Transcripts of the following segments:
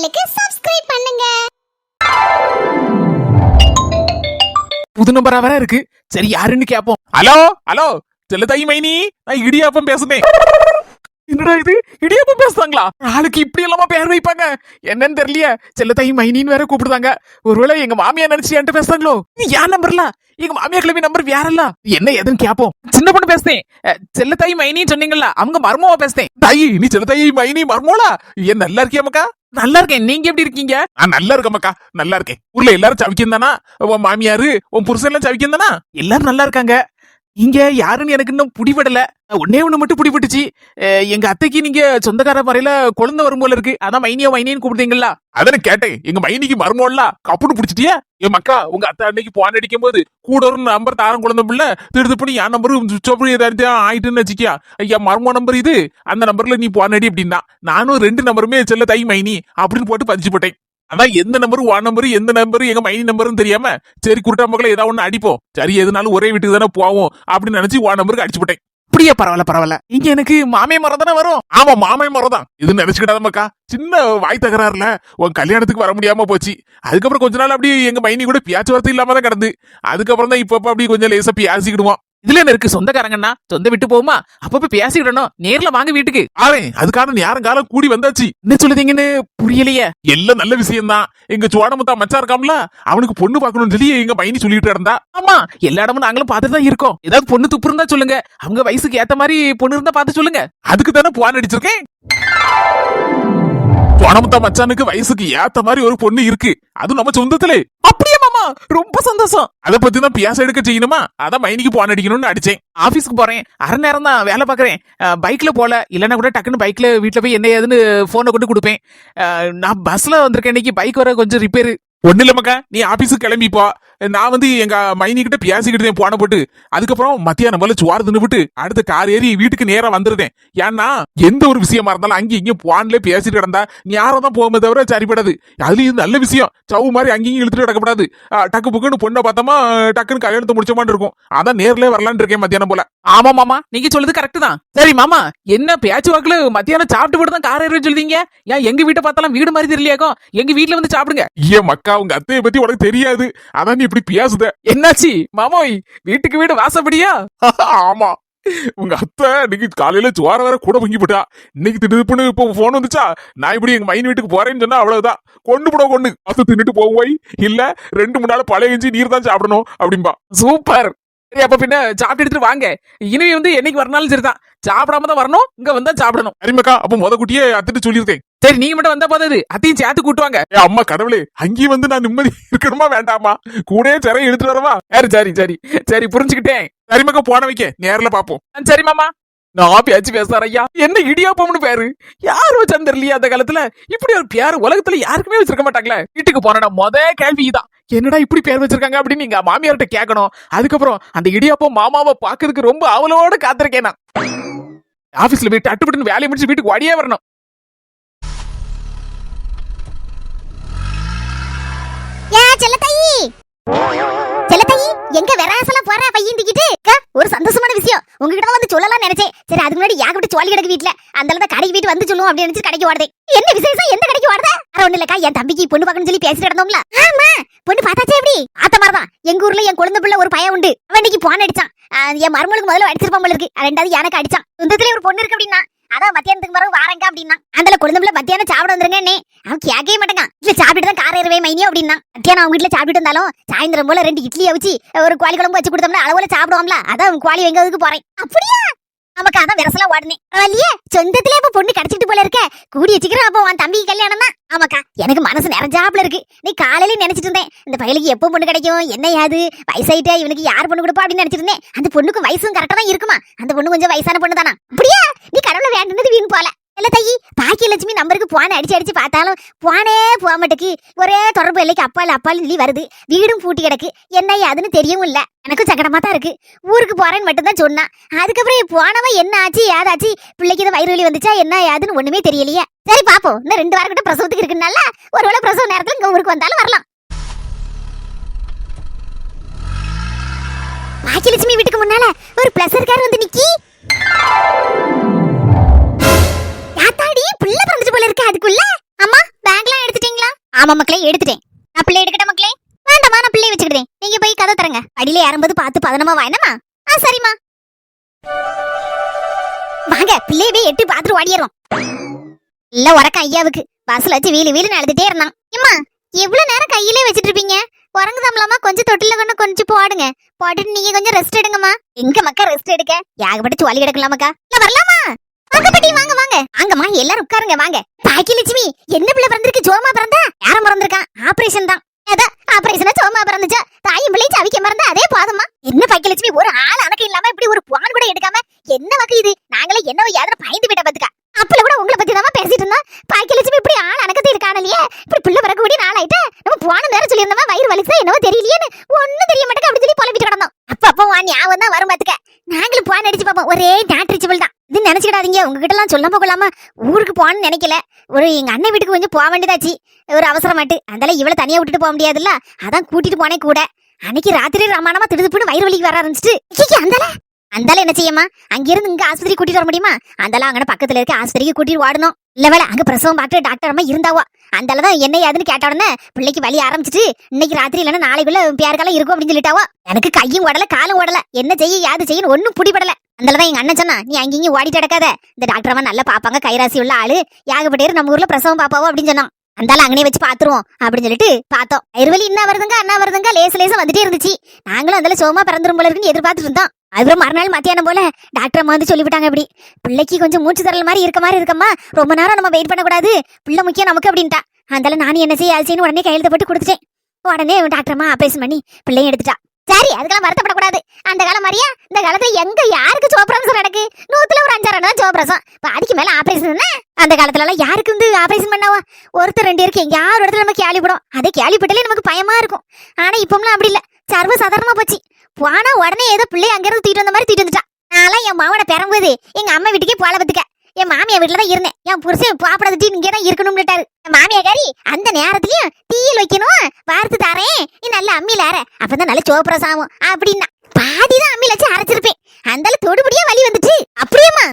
சேனலுக்கு சப்ஸ்கிரைப் பண்ணுங்க. புது நம்பரா வேற இருக்கு. சரி யாருன்னு கேப்போம். ஹலோ ஹலோ செல்லதாயி மைனி, நான் இடியாப்பம் பேசுறேன். என்னடா இது, இடியாப்பம் பேசுறாங்களா? ஆளுக்கு இப்படி எல்லாமா பேர் வைப்பாங்க என்னன்னு தெரியலையே. செல்லதாயி மைனின்னு வேற கூப்பிடுறாங்க. ஒருவேளை எங்க மாமியா நினைச்சு என்கிட்ட பேசுறாங்களோ? ஏன் நம்பர்ல எங்க மாமியா கிளம்பி நம்பர் வேறல்ல. என்ன எதுன்னு கேப்போம். சின்ன பொண்ணு பேசுறேன். செல்லதாயி மைனின்னு சொன்னீங்கல்ல, அவங்க மர்மமா பேசுறேன். தாயி நீ செல்லதாயி மைனி மர்மோலா? ஏன் நல்லா இருக்கியா மக்கா? நல்லா இருக்கேன். நீங்க எப்படி இருக்கீங்க? நான் நல்லா இருக்கேன் மக்கா, நல்லா இருக்கேன். ஊர்ல எல்லாரும் சவிக்கம் தானா? உன் மாமியாரு உன் புருஷன் எல்லாம் சவிக்கம் தானா? எல்லாரும் நல்லா இருக்காங்க. இங்க யாருன்னு எனக்கு இன்னும் புடிபடல. ஒன்னே ஒண்ணு மட்டும் புடிபட்டுச்சு. எங்க அத்தைக்கு நீங்க சொந்தக்கார முறையில குழந்தை வரும் போல இருக்கு. அதான் மைனியா மைனின்னு கூப்பிட்டீங்களா? அதானே கேட்டேன். எங்க மைனிக்கு மருமோல்ல கப்புன்னு புடிச்சிட்டியா? என் மக்கா, உங்க அத்தை அன்னைக்கு போன் அடிக்கும் போது கூட ஒரு நம்பர் தாரம் குழந்தை பிள்ளை திருப்பி என் நம்பரு ஏதாவது ஆயிட்டுன்னு வச்சுக்கியா. ஐயா மர்மோ நம்பர் இது, அந்த நம்பர்ல நீ போன் அடி அப்படின்னா நானும் 2 நம்பருமே செல்ல தை மைனி அப்படின்னு போட்டு பதிச்சு போட்டேன். அதான் எந்த நம்பரு வான் நம்பரு எந்த நம்பரு எங்க மைனி நம்பருன்னு தெரியாம சரி குருட்டா மக்களை ஏதாவது ஒண்ணு அடிப்போம், சரி எதுனாலும் ஒரே வீட்டுக்கு தானே போவோம் அப்படின்னு நினைச்சு வான் நம்பருக்கு அடிச்சு போட்டேன். அப்படியே பரவாயில்ல பரவாயில்ல. இங்க எனக்கு மாமே மரம் தானே வரும். ஆமா மாமே மரம் தான். இது நினைச்சுக்கிட்டாத மக்கா, சின்ன வாய் தகராறுல உன் கல்யாணத்துக்கு வர முடியாம போச்சு. அதுக்கப்புறம் கொஞ்ச நாள் அப்படி எங்க மைனி கூட பேச்சுவார்த்தை இல்லாம தான் கிடந்து. அதுக்கப்புறம் தான் இப்ப அப்படி கொஞ்சம் லேசா பேசிக்கிடுவோம். இதுல என்ன இருக்கு, சொந்தக்காரங்கன்னா சொந்த விட்டு போகுமா, அப்பப்ப பேசிக்கிடணும். நேர்ல வாங்க வீட்டுக்கு. அதுக்கான நேரம் காலம் கூடி வந்தாச்சு. என்ன சொல்லுதீங்கன்னு புரியலையே. எல்லாம் நல்ல விஷயம் தான். எங்க சோடமுத்தா மச்சா இருக்காம்ல, அவனுக்கு பொண்ணு பாக்கணும்னு சொல்லி எங்க மைனி சொல்லிட்டு இருந்தா. ஆமா எல்லா இடமும் நாங்களும் பார்த்துட்டு தான் இருக்கோம். ஏதாவது பொண்ணு துப்பு இருந்தா சொல்லுங்க, அவங்க வயசுக்கு ஏத்த மாதிரி பொண்ணு இருந்தா பார்த்து சொல்லுங்க. அதுக்கு தானே போன் அடிச்சிருக்கேன். சோடமுத்தா மச்சானுக்கு வயசுக்கு ஏத்த மாதிரி ஒரு பொண்ணு இருக்கு, அது நம்ம சொந்தத்திலே. அப்படியே மாமா, ரொம்ப சந்தோஷம். அத பத்தி தான் பேச எடுக்க செய்யணுமா, அதான் மைனிக்கு போன் அடிக்கணும்னு அடிச்சேன். ஆபீஸ்க்கு போறேன், அரை நேரம் தான் வேலை பாக்குறேன். பைக்ல போல, இல்லன்னா கூட டக்குன்னு பைக்ல வீட்டுல போய் என்ன ஏதுன்னு போனை கொண்டு கொடுப்பேன். நான் பஸ்ல வந்திருக்கேன் இன்னைக்கு, பைக் வர கொஞ்சம் ரிப்பேரு. ஒண்ணு இல்ல மக்கா, நீ ஆபீஸுக்கு கிளம்பிப்போ. நான் எங்க மைனி கிட்ட பேசிக்கிட்டு போன போட்டு அதுக்கப்புறம் மத்தியானம் போல சுவார் தின்னுபிட்டு அடுத்த கார் ஏறி வீட்டுக்கு நேரா வந்துருந்தேன். ஏன்னா எந்த ஒரு விஷயமா இருந்தாலும் அங்கேயும் இங்கேயும் போன்ல பேசிட்டு கிடந்தா நேரம் தான் போகுமே தவிர சரிப்படாது. அதுலயும் நல்ல விஷயம் சவு மாதிரி அங்கேயும் இழுத்துட்டு கிடக்கப்படாது. டக்கு புக்குன்னு பொண்ணை பார்த்தோமா டக்குன்னு கல்யாணத்தை முடிச்ச மாதிரி இருக்கும். அதான் நேர்ல வரலான்னு இருக்கேன் மத்தியானம் போல. ஆமா மாமா, நீங்க சொல்றது கரெக்ட் தான். சரி மாமா, என்ன பேச்சு வாக்குல மத்தியானம் சாப்பிட்டு போட்டு தான் கார் ஏறி சொல்றீங்க? ஏன் எங்க வீட்டை பார்த்தாலும் வீடு மாதிரி தெரியலையாக்கும், எங்க வீட்டுல வந்து சாப்பிடுங்க. ஏன் மக்கா, உங்க அத்தையை பத்தி உனக்கு தெரியாது, அதான் நீ இப்படி பேசுத. என்னாச்சு மாமோய், வீட்டுக்கு வீடு வாசப்படியா? ஆமா, உங்க அத்தை இன்னைக்கு காலையில சோற வேற கூட பொங்கி போட்டா. இன்னைக்கு திடுப்புன்னு இப்போ போன் வந்துச்சா, நான் இப்படி எங்க மைனி வீட்டுக்கு போறேன்னு சொன்னா அவ்வளவுதான். கொண்டு அத்தை தின்னுட்டு போவோய், இல்ல 2-3 நாள் பழைய கஞ்சி நீர் தான் சாப்பிடணும் அப்படின்பா. சூப்பர். சரி அப்ப பின்ன சாப்பிட்டு எடுத்துட்டு வாங்க. இனிமே என்னைக்கு வரனாலும் சரிதான், சாப்பிடாம தான் வரணும், இங்க வந்தா சாப்பிடணும். சரிமக்கா, அப்ப முத குட்டியே அத்திட்டு சொல்லியிருக்கேன். சரி நீங்க மட்டும் வந்தா போதாது, அத்தையும் சேர்த்து கூட்டுவாங்க. அம்மா கடவுளே, அங்கேயும் நான் நிம்மதி இருக்கணுமா வேண்டாமா? கூட சிறையை எடுத்துட்டு வரவா? சரி சரி சரி புரிஞ்சுக்கிட்டேன். சரிமக்கா, போன வைக்க நேர்ல பாப்போம். சரி மாமா. நான் பேசுறார் ஐயா. என்ன இடியாப்பம்னு பேரு யாரு வச்சான்னு தெரியலையா? அந்த காலத்துல இப்படி ஒரு பேரு உலகத்துல யாருக்குமே வச்சிருக்க மாட்டாங்களே. வீட்டுக்கு போனா முத கேள்வி தான், என்னடா இப்படி பேர் வச்சிருக்காங்க அப்படின்னு நீங்க மாமியார்ட்ட கேட்கணும். அதுக்கப்புறம் அந்த இடியாப்பம் மாமாவை பாக்குறதுக்கு ரொம்ப அவளோட காத்திருக்கேன். நான் ஆபீஸ்ல போய் அட்டுப்பட்டு வேலையை முடிச்சு வீட்டுக்கு ஓடியே வரணும். எங்க வெராசல போற பையன் திக்கிட்டு ஒரு சந்தோஷமான விஷயம் உங்ககிட்ட வந்து சொல்லலாம் நினைச்சேன். சரி அதுக்கு முன்னாடி யாக்கிட்ட சோழி கிடக்கு வீட்டுல, அந்த கடைக்கு வீட்டு வந்து சொல்லுவோம் அப்படின்னு நினைச்சு கடைக்கு ஓடுதே. என்ன விசேஷம், எந்த கடைக்கு ஓடுத? ஒண்ணு இல்லக்கா, என் தம்பிக்கு பொண்ணு பார்க்கணும்னு சொல்லி பேசிட்டு இருந்தோம்ல. ஆமா, பொண்ணு பார்த்தாச்சே. எப்படி ஆத்த மாதிரிதான் எங்க ஊர்ல என் குழந்தை பிள்ளை ஒரு பையன் உண்டு. அவன் இன்னைக்கு போன் அடிச்சான். என் மருமகளுக்கு முதல்ல அடிச்சிருப்பான் போல இருக்கு, 2வது எனக்கு அடிச்சான். சொந்தத்திலே ஒரு பொண்ணு இருக்கு அப்படின்னா, அதான் மத்தியானத்துக்கு பிறகு வாரங்க அப்படின்னா, அந்த குழந்தை பிள்ளை மத்தியானம் சாப்பிட வந்துருங்க. அவன் கேட்கவே மாட்டேங்க. இல்ல சாப்பிட்டு தான் கார் ஏறவே மைனியோ அப்படின்னா. மத்தியானம் அவங்க வீட்டுல சாப்பிட்டு இருந்தாலும் சாயந்தரம் போல 2 இட்லியை வச்சு ஒரு கோழி குழம்பு வச்சு கொடுத்தோம்னா அளவுல சாப்பிடுவோம்ல. அதான் கோழி வெங்கிறதுக்கு போறேன். அப்படியா? நமக்கு அதான் விரசலா ஓடுனே. இல்லையே, சொந்தத்திலே இப்ப பொண்ணு கிடைச்சிட்டு போல இருக்க. கூடி வச்சுக்கிறேன். அப்போ உன் தம்பிக்கு கல்யாணம் தான். ஆமாக்கா, எனக்கு மனசு நிறைஞ்சாப்புல இருக்கு. நீ காலையில நினைச்சிட்டு இருந்தேன், இந்த பையலுக்கு எப்போ பொண்ணு கிடைக்கும், என்ன யாது வயசாயிட்டா இவனுக்கு யார் பொண்ணு கொடுப்பா அப்படின்னு நினைச்சிட்டு இருந்தேன். அந்த பொண்ணுக்கு வயசும் கரெக்டா தான் இருக்குமா. அந்த பொண்ணு கொஞ்சம் வயசான பொண்ணு தானா? அப்படியா? நீ கடவுளை வேண்டுனது வீண் போல. இல்ல தையி, பாக்கியலட்சுமி நம்பருக்கு போன அடிச்சு பார்த்தாலும் போனே போக மாட்டேக்கு. ஒரே தொடர்பு இல்லைக்கு அப்பாலும் சொல்லி வருது. வீடும் பூட்டி கிடக்கு. என்ன அதுன்னு தெரியவும் இல்ல. எனக்கும் சங்கடமா தான் இருக்கு. ஊருக்கு போறேன்னு மட்டும் தான் சொன்னா. அதுக்கப்புறம் போனவன் என்ன ஆச்சு ஏதாச்சு, பிள்ளைக்கு இதை வயிறு வலி வந்துச்சா என்ன ஏதுன்னு ஒண்ணுமே தெரியலையே. சரி பாப்போம், இன்னும் 2 வாரம் கிட்ட பிரசவத்துக்கு இருக்குனால ஒருவேளை பிரசவ நேரத்துல இங்க ஊருக்கு வந்தாலும் வரலாம். பாக்கியலட்சுமி வீட்டுக்கு முன்னால ஒரு பிளஸர் கார் வந்து நிக்கி. பிள்ளை பிறந்துட்டு போல இருக்கு. அதுக்குள்ள அம்மா பேங்க்லாம் எடுத்து ஆமா மக்களே எடுத்துட்டேன். நான் பிள்ளை எடுக்கட்ட மக்களே? வேண்டாமா, நான் பிள்ளைய வச்சுக்கிட்டேன். நீங்க போய் கதை தரங்க. படியில ஏறும்போது பார்த்து பதனமா வாயனமா. சரிம்மா. வாங்க பிள்ளையவே எட்டி பாத்துட்டு ஓடிடுறோம். இல்ல உறக்க ஐயாவுக்கு பஸ்ல வச்சு வீலு வீலுன்னு அழுதுட்டே இருந்தான். அம்மா எவ்வளவு நேரம் கையிலே வச்சிட்டு இருப்பீங்க? உறங்குதாம்லாமா, கொஞ்சம் தொட்டில கொண்டு கொஞ்சம் போடுங்க. போட்டுட்டு நீங்க கொஞ்சம் ரெஸ்ட் எடுங்கம்மா. எங்க மக்கா ரெஸ்ட் எடுக்க? ஏகப்பட்ட சுவாலி கிடக்கலாமக்கா. இல்ல வரலாமா? வாங்க பாட்டி, வாங்க வாங்க. வாங்கம்மா எல்லாரும் உட்காருங்க வாங்க. பாக்கியலட்சுமி என்ன பிள்ளை பிறந்திருக்கு? ஜோமா பிறந்தா? யாரும் பிறந்திருக்கான்? ஆபரேஷன் தான். அதான் ஆபரேஷனா சோமா பிறந்துச்சா? தாயும் பிள்ளை சவிக்க மறந்தா அதே போதுமா? என்ன பாக்கியலட்சுமி ஒரு ஆள் அணக்கம் இல்லாம இப்படி ஒரு பான் கூட எடுக்காம என்ன வகை இது? நாங்களே என்ன யாரும் பயந்து விட்ட பாத்துக்கா. அப்பல கூட உங்களை பத்தி தான் பேசிட்டு இருந்தோம். பாக்கியலட்சுமி இப்படி ஆள் அணக்கத்தை இருக்கானலையே, இப்படி பிள்ளை பிறக்க கூடிய நாள் ஆயிட்டா நம்ம போன நேரம் சொல்லியிருந்தோம் வயிறு வலிச்சா என்னவோ தெரியலையேன்னு ஒன்னும் தெரிய மாட்டேங்க அப்படி சொல்லி புலம்பிட்டு கிடந்தோம். அப்ப வா ஞாபகம் தான் வரும் பாத்துக்க. நாங்களும் போன் அடிச்சு பார்ப்போம். ஒரே நாட்ரிச்சபிள் தான். இது நினைச்சுக்கிடாதீங்க, உங்ககிட்ட எல்லாம் சொல்லாம கொள்ளாம ஊருக்கு போகணும்னு நினைக்கல. ஒரு எங்க அண்ணன் வீட்டுக்கு கொஞ்சம் போக வேண்டியதாச்சு, ஒரு அவசரமாட்டு. அதனால இவளை தனியா விட்டுட்டு போக முடியாதுல்ல, அதான் கூட்டிட்டு போனேன் கூட. அன்னைக்கு ராத்திரி ரமானமா திடுதுப்புன்னு வயிறு வலிக்கு வர ஆரம்பிச்சிட்டு அந்தால என்ன செய்யமா அங்கிருந்து இங்க ஆஸ்பத்திரி கூட்டிட்டு வர முடியுமா? அந்தால அங்க பக்கத்துல இருக்க ஆஸ்பத்திரிக்கு கூட்டிட்டு ஓடணும். இல்ல வேலை அங்க பிரசவம் பார்த்து டாக்டர் அம்மா இருந்தாவோ. அந்தாலதான் என்ன ஏதுன்னு கேட்ட உடனே பிள்ளைக்கு வலி ஆரம்பிச்சிட்டு இன்னைக்கு ராத்திரி இல்லைன்னா நாளைக்குள்ள பேருக்கெல்லாம் இருக்கும் அப்படின்னு சொல்லிட்டாவோ. எனக்கு கையும் ஓடல காலும் ஓடல, என்ன செய்ய யாது செய்யணும் ஒன்னும் பிடிபடல. அந்தாலதான் எங்க அண்ணன் சொன்னா, நீ அங்கேயும் ஓடிட்டு கிடக்காத, இந்த டாக்டர் அம்மா நல்லா பாப்பாங்க, கைராசி உள்ள ஆளு, ஏகப்பட்டேரு நம்ம ஊர்ல பிரசவம் பாப்பாவோ அப்படின்னு சொன்னான். அந்தால அங்கனே வச்சு பாத்துருவோம் அப்படின்னு சொல்லிட்டு பார்த்தோம். வயிறுவலி என்ன வருதுங்க அண்ணா வருதுங்க லேச லேசா வந்துட்டே இருந்துச்சு. நாங்களும் அந்தால சோமா பிறந்துரும் போல இருக்குன்னு எதிர்பார்த்துட்டு இருந்தோம். அப்புறம் மறுநாள் மத்தியானம் போல டாக்டர் அம்மா வந்து சொல்லிவிட்டாங்க, இப்படி பிள்ளைக்கு கொஞ்சம் மூச்சு தரல் மாதிரி இருக்கம்மா, ரொம்ப நேரம் நம்ம வெயிட் பண்ணக்கூடாது, பிள்ளை முக்கியம் நமக்கு அப்படின்ட்டா. அதனால நானும் என்ன செய்ய ஆச்சுன்னு உடனே கையெழுத்து போட்டு கொடுத்துட்டேன். உடனே டாக்டர் அம்மா ஆபரேஷன் பண்ணி பிள்ளையும் எடுத்துட்டா. சரி அதுக்கெல்லாம் வருத்தப்படக்கூடாது. அந்த காலம் மாதிரியா இந்த காலத்துல எங்க யாருக்கு சோப்ரசம் நடக்கு? 100ல ஒரு 5 தான் சோப்ரசம். அதுக்கு மேல ஆபரேஷன். அந்த காலத்துல எல்லாம் யாருக்கு வந்து ஆபரேஷன் பண்ணாவா? ஒருத்தர் 2 இருக்கு, எங்கேயாவது ஒரு இடத்துல நம்ம கேள்விப்படும். அதே கேள்விப்பட்டாலே நமக்கு பயமா இருக்கும். ஆனா இப்பம்லாம் அப்படி இல்ல, சர்வ சாதாரணமா போச்சு. போனா உடனே ஏதோ பிள்ளைய அங்க இருந்து தூக்கிட்டு வந்த மாதிரி தூக்கிட்டு வந்துட்டா. நான்லாம் என் மாவோட பெறம்போது எங்க அம்மா வீட்டுக்கே போல பத்துக்க. என் மாமியா வீட்டுல தான் இருந்தேன். என் புருஷன் பாப்படத்தி இங்கே தான் இருக்கணும்னுட்டாரு. மாமியாக்காரி அந்த நேரத்துலயும் தீயில் வைக்கணும், வார்த்து தாரேன், நீ நல்ல அம்மியில அரை, அப்பதான் நல்ல சோப்ரஸ் ஆகும் அப்படின்னா. பாதிதான் அம்மியில வச்சு அரைச்சிருப்பேன். அந்த தொடுபடியா வலி வந்துச்சு. அப்படியேமா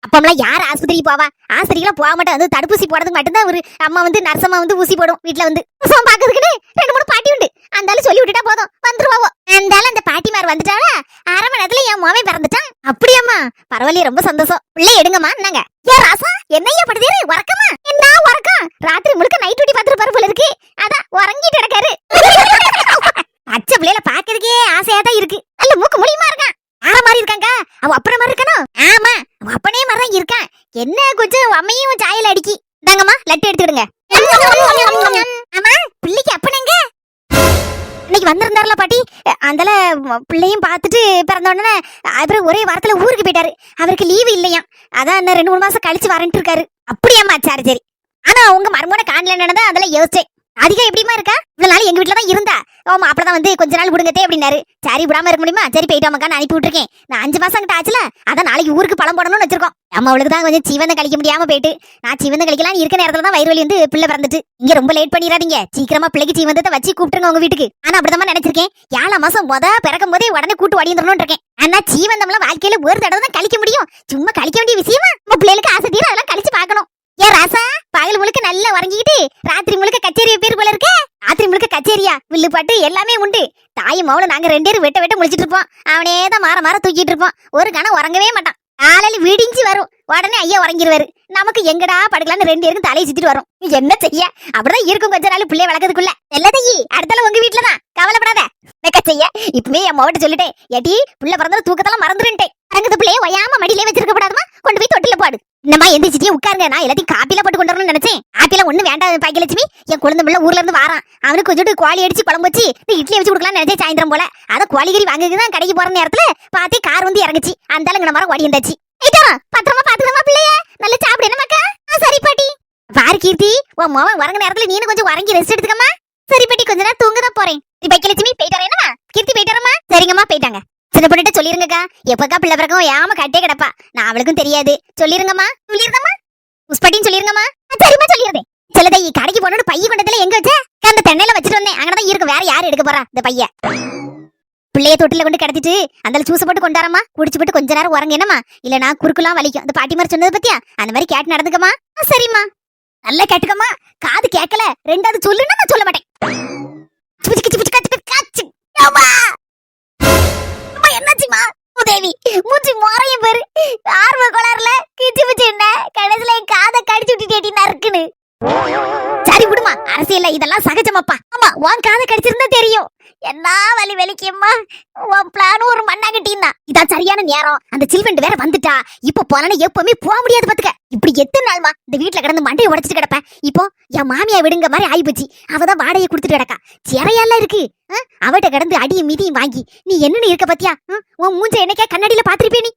அப்பம்லாம் யார் ஆஸ்பத்திரிக்கு போவா? ஆஸ்பத்திரிக்கெல்லாம் போக மாட்டேன். அது தடுப்பூசி போடுறதுக்கு மட்டும்தான் ஒரு அம்மா வந்து நர்சம்மா வந்து ஊசி போடும் வீட்டுல வந்து. பாக்குறதுக்குன்னு 2-3 பாட்டி உண்டு. அந்தாலும் சொல்லி விட்டுட்டா போதும் வந்துருவாவோ. அந்தாலும் அந்த பாட்டிமார் வந்துட்டாளா, 1/2 மணி நேரத்துல என் மாவன் பிறந்துட்டான். அப்படியாம்மா பரவாயில்லையே, ரொம்ப சந்தோஷம். பிள்ளை எடுங்கம்மா. என்னங்க ஏன் ராசா என்னையா படுதே உறக்கமா? என்ன உறக்கம்? ராத்திரி முழுக்க நைட் டியூட்டி பார்த்துட்டு பாரு போல இருக்கு. அதான் உறங்கிட்டு கிடக்காரு. அச்ச பிள்ளைல பாக்குறதுக்கே ஆசையா தான் இருக்கு. நல்ல மூக்கு முடியுமா இருக்கான். யார மாதிரி இருக்காங்க? அவ அப்பன மாதிரி இருக்கணும். ஆமா அவ அப்பனே மாதிரி தான் இருக்கான். என்ன கொஞ்சம் அம்மையும் சாயல அடிக்கி. தாங்கம்மா லட்டு எடுத்துடுங்க. ஆமா பிள்ளைக்கு அப்பனங்க இன்னைக்கு வந்திருந்தாருல பாட்டி. அந்தால பிள்ளையும் பார்த்துட்டு பிறந்த உடனே அப்புறம் ஒரே வாரத்துல ஊருக்கு போயிட்டாரு. அவருக்கு லீவு இல்லையா, அதான் இன்னும் 2-3 மாசம் கழிச்சு வரேன்ட்டு இருக்காரு. அப்படியாம்மா சரி சரி. ஆனா உங்க மருமோட காணல என்னதான் அதெல்லாம் யோசிச்சேன். அதிகம் எப்படிமா இருக்கா? இவ்வளவு நாள் எங்க வீட்டுல தான் இருந்தா. மாப்பிளதான் வந்து கொஞ்ச நாள் விடுங்கத்தே அப்படின்னாரு. சரி விடாம இருக்க முடியுமா? சரி போயிட்டோமக்கான்னு அனுப்பி விட்டுருக்கேன். நான் 5 மாசம் கிட்ட ஆச்சுல, அதான் நாளைக்கு ஊருக்கு பழம் போடணும்னு வச்சிருக்கோம். நம்ம அவளுக்கு தான் கொஞ்சம் சீவனை கழிக்க முடியாம போயிட்டு, நான் சீவனை கழிக்கலாம் இருக்க நேரத்துல தான் வயிறு வலி வந்து பிள்ளை பிறந்துட்டு. இங்க ரொம்ப லேட் பண்ணிடாதீங்க, சீக்கிரமா பிள்ளைக்கு சீவந்தத்தை வச்சு கூப்பிட்டுருங்க உங்க வீட்டுக்கு. ஆனா அப்படிதான் நினைச்சிருக்கேன். 7 மாசம் பிறக்கும் போதே உடனே கூட்டு வடிந்துடணும்னு இருக்கேன். ஆனா சீவந்தம்லாம் வாழ்க்கையில ஒரு தடவை தான் கழிக்க முடியும். சும்மா கழிக்க வேண்டிய விஷயமா? நம்ம பிள்ளைகளுக்கு ஆசை தீர அதெல்லாம் கழிச்சு பாக்கணும். ஏன் ராசா பகல் முழுக்க நல்லா உறங்கிக்கிட்டு ராத்திரி முழுக்க கச்சேரி பேர் போல இருக்க. ராத்திரி முழுக்க கச்சேரியா? வில்லு பாட்டு எல்லாமே உண்டு. தாயும் மவுளும் நாங்க 2 பேரும் வெட்ட முடிச்சிட்டு இருப்போம். அவனே தான் மாற தூக்கிட்டு இருப்போம். ஒரு கணம் உறங்கவே மாட்டான். காலையில விடிஞ்சு வரும், உடனே ஐயா உறங்கிடுவாரு. நமக்கு எங்கடா படுக்கலான்னு 2 பேருக்கும் தலையை சுத்திட்டு வரும். என்ன செய்ய? அப்படிதான் இருக்கும் கொஞ்ச நாள் பிள்ளைய வளர்க்கறதுக்குள்ள. எல்லாத்தையும் அடுத்தால உங்க வீட்டுலதான், கவலைப்படாத. செய்ய இப்பவே என் மாவட்ட சொல்லிட்டேன், ஏட்டி புள்ள பிறந்த தூக்கத்தெல்லாம் மறந்துருட்டேன். அரங்கத்து பிள்ளைய ஒயாம மடியிலே வச்சிருக்க கூடாதுமா, கொண்டு போய் தொட்டில போடு. என்னம்மா எந்திரிச்சிட்டே உட்காருங்க, நான் எல்லாத்தையும் காப்பில போட்டு கொண்டு வரணும்னு நினைச்சேன். ஆப்பில ஒண்ணு வேண்டாம் பாக்கியலட்சுமி. என் குழந்தை பிள்ளை ஊர்ல இருந்து வாரான், அவனுக்கு கொஞ்சம் கோழி அடிச்சு குழம்பு வச்சு இட்லி வச்சு கொடுக்கலாம்னு நினைச்சேன் சாயந்தரம் போல. அதை கோழிகறி வாங்குதான் கடைக்கு போற நேரத்துல பார்த்தே கார் வந்து இறங்குச்சு. அந்த ஆளுங்க மரம் ஓடி இருந்தாச்சு. பத்திரமா பாத்துக்கமா பிள்ளைய, நல்லா சாப்பிடு என்ன மக்கா. சரி பாட்டி. பாரு கீர்த்தி, உன் மகன் வரங்க நேரத்துல நீனு கொஞ்சம் உறங்கி ரெஸ்ட் எடுத்துக்கமா. சரி பாட்டி, கொஞ்ச நேரம் தூங்கதான் போறேன். பாக்கியலட்சுமி போயிட்டாரா என்னமா? கீர்த்தி போயிட்டாரம்மா. சரிங்கம்மா போயிட்டாங்க. சின்ன பொண்ணுட்ட சொல்லிருங்கக்கா, எப்பக்கா பிள்ளை பிறக்கும் ஏமா கட்டே கிடப்பா. நான் அவளுக்கும் தெரியாது. சொல்லிருங்கம்மா. புஷ்பாட்டின்னு சொல்லிருங்கம்மா. சரிம்மா சொல்லிருந்தேன். சிலதை கடைக்கு போனோட பைய கொண்டதுல எங்க வச்ச? அந்த தென்னையில வச்சுட்டு வந்தேன். அங்கதான் இருக்கு, வேற யாரு எடுக்க போறா இந்த பைய? பிள்ளைய தொட்டில கொண்டு கிடத்திட்டு அந்த ஜூஸ் போட்டு கொண்டாரம்மா. குடிச்சு போட்டு கொஞ்ச நேரம் உறங்க என்னமா, இல்ல நான் குறுக்குலாம் வலிக்கும். அந்த பாட்டி மாதிரி சொன்னது பத்தியா, அந்த மாதிரி கேட்டு நடந்துக்கமா. சரிம்மா. நல்லா கேட்டுக்கம்மா. காது கேட்கல, ரெண்டாவது சொல்லுன்னா நான் சொல்ல மாட்டேன். அம்மா! அம்மா, என்னாச்சுமா? உதவி மூச்சு முறையும் பாரு. ஆர்வ கோளாறுல கிச்சு பிச்சு என்ன கடைசியில என் காதை கடிச்சு விட்டுட்டேடி நறுக்குன்னு. சரி விடுமா, அரசியல்ல இதெல்லாம் சகஜமாப்பா. ஆமா, உன் காதை கடிச்சிருந்தா தெரியும். என்ன வலி வலிக்கும்மா. உன் பிளான் ஒரு மண்ணாங்கட்டின்னா இதான் சரியான நேரம். அந்த சில்வெண்ட் வேற வந்துட்டா. இப்ப போனா எப்பவுமே போக முடியாது பாத்துக்க. இப்படி எத்தனை நாள்மா இந்த வீட்டுல கிடந்து மண்டையை உடைச்சிட்டு கிடப்பேன். இப்போ என் மாமியா விடுங்க மாதிரி ஆயிப்போச்சு. அவதான் வாடகையை கொடுத்துட்டு கிடக்கா. சிறையெல்லாம் இருக்கு. அவட்ட கிடந்து அடியும் மிதியும் வாங்கி நீ என்னன்னு இருக்க பத்தியா? உன் மூஞ்ச என்னைக்கே கண்ணாடியில பாத்திருப்பே நீ.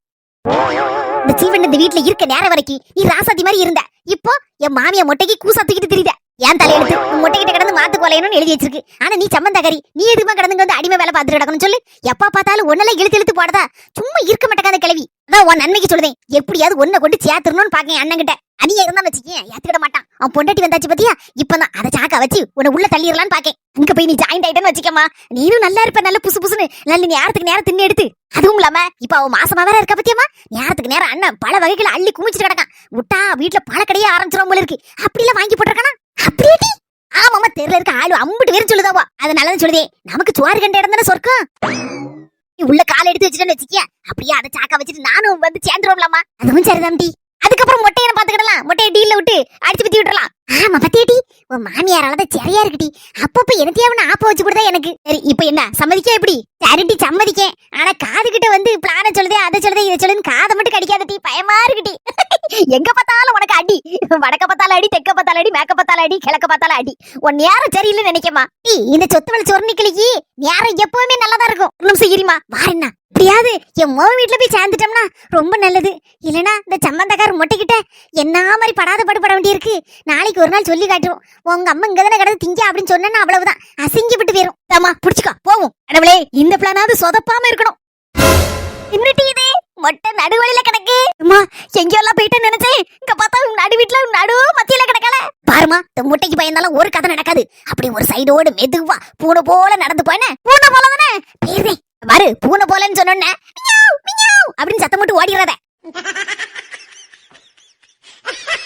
இந்த சில்வெண்ட் இந்த வீட்டுல இருக்க நேரம் வரைக்கும் நீ ராசாத்தி மாதிரி இருந்த. இப்போ என் மாமியா மொட்டைக்கு கூசா தூக்கிட்டு தெரியுத. ஏன் தலையெழுத்து மொட்டைகிட்ட கிடந்து மாத்து கொலையணும்னு எழுதி வச்சிருக்கு. ஆனா நீ சம்மந்தகாரி, நீ எதுமா கிடந்து வந்து அடிமை வேலை பார்த்துட்டு கிடக்கணும்னு சொல்லு. எப்ப பார்த்தாலும் ஒன்னெல்லாம் இழுத்து இழுத்து போடதா. சும்மா இருக்க மாட்டேங்க கிளவி. அதான் உன் நன்மைக்கு சொல்லுதேன். எப்படியாவது ஒன்ன கொண்டு சேர்த்துடணும்னு பாக்கேன் அண்ணன் கிட்ட. அனியா இருந்தா வச்சுக்கேன் ஏத்துக்கிட மாட்டான். அவன் பொண்டாட்டி வந்தாச்சு பத்தியா? இப்பதான் அதை சாக்கா வச்சு உன்னை உள்ள தள்ளிடலான்னு பாக்கேன். இங்க போய் நீ ஜாயிண்ட் ஆயிட்டேன்னு வச்சுக்கமா, நீனும் நல்லா இருப்ப. நல்ல புசு புசுன்னு நல்ல நேரத்துக்கு நேரம் தின்னு எடுத்து. அதுவும் இல்லாம இப்ப அவன் மாசமா வேற இருக்க பத்தியமா? நேரத்துக்கு நேரம் அண்ணன் பல வகைகளை அள்ளி குமிச்சிட்டு கிடக்கான். விட்டா வீட்டுல பழக்கடையே ஆரம்பிச்சிரும் போல இருக்கு. அப்படிலாம் வாங்கி போட்டிருக்கானா? அப்படியே ஆமாமா, தெருல இருக்க ஆளு அம்பிட்டு வேறு சொல்லுதாவா. அதனாலதான் சொல்லுதே, நமக்கு சோறு கண்ட இடம் தானே சொர்க்கம். நீ உள்ள காலை எடுத்து வச்சுட்டேன்னு வச்சுக்கிய, அப்படியே அதை சாக்கா வச்சுட்டு நானும் வந்து சேர்ந்துருவோம்லாமா. அதுவும் சரிதான் டி. அதுக்கப்புறம் மொட்டையை பாத்துக்கிடலாம். மொட்டையை டீல்ல விட்டு அடிச்சு பத்தி விட்டுறலாம். ஆமா பத்தியடி, உன் மாமியாராலதான் சரியா இருக்குடி. அப்பப்ப எனத்தையாவது ஆப்ப வச்சு கொடுத்தா எனக்கு. சரி இப்ப என்ன சம்மதிக்க? எப்படி? சரிட்டி சம்மதிக்கேன். ஆனா காது கிட்ட வந்து பிளான சொல்லுதே, அதை சொல்லுதே, இதை சொல்லுன்னு காதை மட்டும் கடிக்காதட்டி. பயமா இருக்குடி. எங்க பார்த்தாலும் உனக்கு அடி. வடக்க பார்த்தாலும் அடி, தெக்க பார்த்தாலும் அடி, மேக்க பார்த்தாலும் அடி, கிழக்க பார்த்தாலும் அடி. உன் நேரம் சரியில்லைன்னு நினைக்கமா? இந்த சொத்து வள சொர்ணிக்கலைக்கு நேரம் எப்பவுமே நல்லதா இருக்கும். இன்னும் செய்யறியுமா? வாரண்ணா எப்படியாவது என் மோ வீட்டுல போய் சேர்ந்துட்டோம்னா ரொம்ப நல்லது. இல்லனா இந்த சம்பந்தக்கார மொட்டைக்கிட்ட என்ன மாதிரி படாத படுபட வேண்டியிருக்கு. நாளைக்கு ஒரு நாள் சொல்லி காட்டுவோம். உங்க அம்மா இங்கதானே கிடந்து திங்க அப்படின்னு சொன்னா அவ்வளவுதான், அசிங்கப்பட்டு போயிரும். ஆமா புடிச்சுக்கோ போவோம். கடவுளே, இந்த பிளானாவது சொதப்பாம இருக்கணும். என்னடி இது மொட்டை நடுவழியில கிடக்கு? அம்மா எங்கெல்லாம் போயிட்டேன்னு நினைச்சேன். இங்க பார்த்தா நடு வீட்டுல நடு மத்தியில கிடக்கல. பாருமா, இந்த முட்டைக்கு பயந்தாலும் ஒரு கதை நடக்காது. அப்படி ஒரு சைடோடு மெதுவா பூனை போல நடந்து போன. பூனை போல தானே பேருதே பாரு. பூனை போலன்னு சொன்னோன்னே அப்படின்னு சத்தம் போட்டு ஓடிடுறத.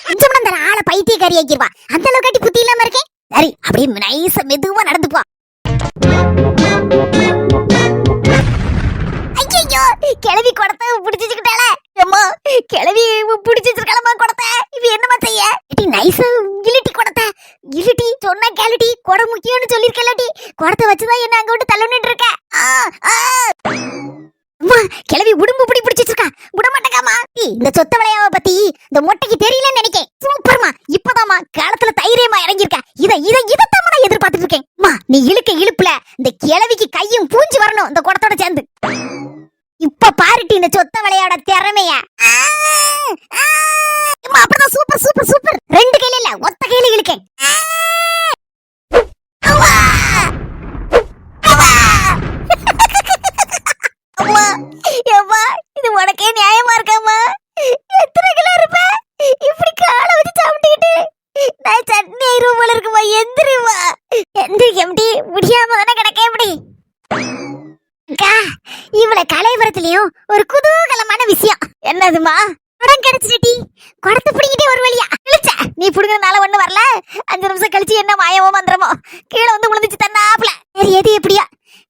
கொஞ்சம் அந்த ஆளை பைத்தியக்காரி ஆக்கிடுவா. அந்த அளவுக்கு கட்டி புத்தி இல்லாம இருக்கேன். சரி அப்படியே நைஸா மெதுவா நடந்து போ. கிளவி குடத்தை பிடிச்சிச்சுக்கிட்டால. அம்மா கிளவி பிடிச்சிருக்கலமா குடத்தை. இது என்னமா செய்ய? நைஸா இலிட்டி குடத்தை இலிட்டி சொன்னா கேளுட்டி. குட முக்கியம்னு சொல்லிருக்கலடி. குடத்தை வச்சுதான் என்ன அங்க விட்டு தள்ளுன்னு இருக்க. அம்மா கிளவி உடம்பு பிடி பிடிச்சிருக்கா. விட மாட்டேக்காமா. இந்த சொத்த விளையாவ பத்தி இந்த மொட்டைக்கு தெரியலன்னு நினைக்கேன். சூப்பர்மா, இப்பதாமா காலத்துல தைரியமா இறங்கிருக்க. இதைத்தான் நான் எதிர்பார்த்துட்டு இருக்கேன். அம்மா நீ இழுக்க இழுப்புல இந்த கிளவிக்கு கையும் பூஞ்சி வரணும் இந்த குடத்தோட சேர்ந்து. இப்ப பாருட்டி இந்த சொத்த விளையாட திறமைய. அப்படிதான் சூப்பர் சூப்பர் சூப்பர். ரெண்டு கையில இல்ல, ஒத்த கையில இழுக்கேன். அம்மா எவ்வா, இது உனக்கே நியாயமா இருக்காமா? எத்தனை கிலோ இருப்ப? இப்படி காலை வச்சு சாப்பிட்டுக்கிட்டு நான் சட்னி ஆயிரும் போல இருக்குமா. எந்திரிமா எந்திரிக்கி முடியாம தானே கிடக்க. எப்படி இவ்வளவு கலைவரத்திலயும் ஒரு குதூகலமான விஷயம் என்னதுமா? படம் கிடைச்சிட்டி. குடத்தை பிடிக்கிட்டே ஒரு வழியா இழுச்ச. நீ புடுங்கறதுனால ஒண்ணு வரல. 5 நிமிஷம் கழிச்சு என்ன மாயமோ மந்திரமோ கீழே வந்து விழுந்துச்சு தன்னாப்ல. சரி எது எப்படியா,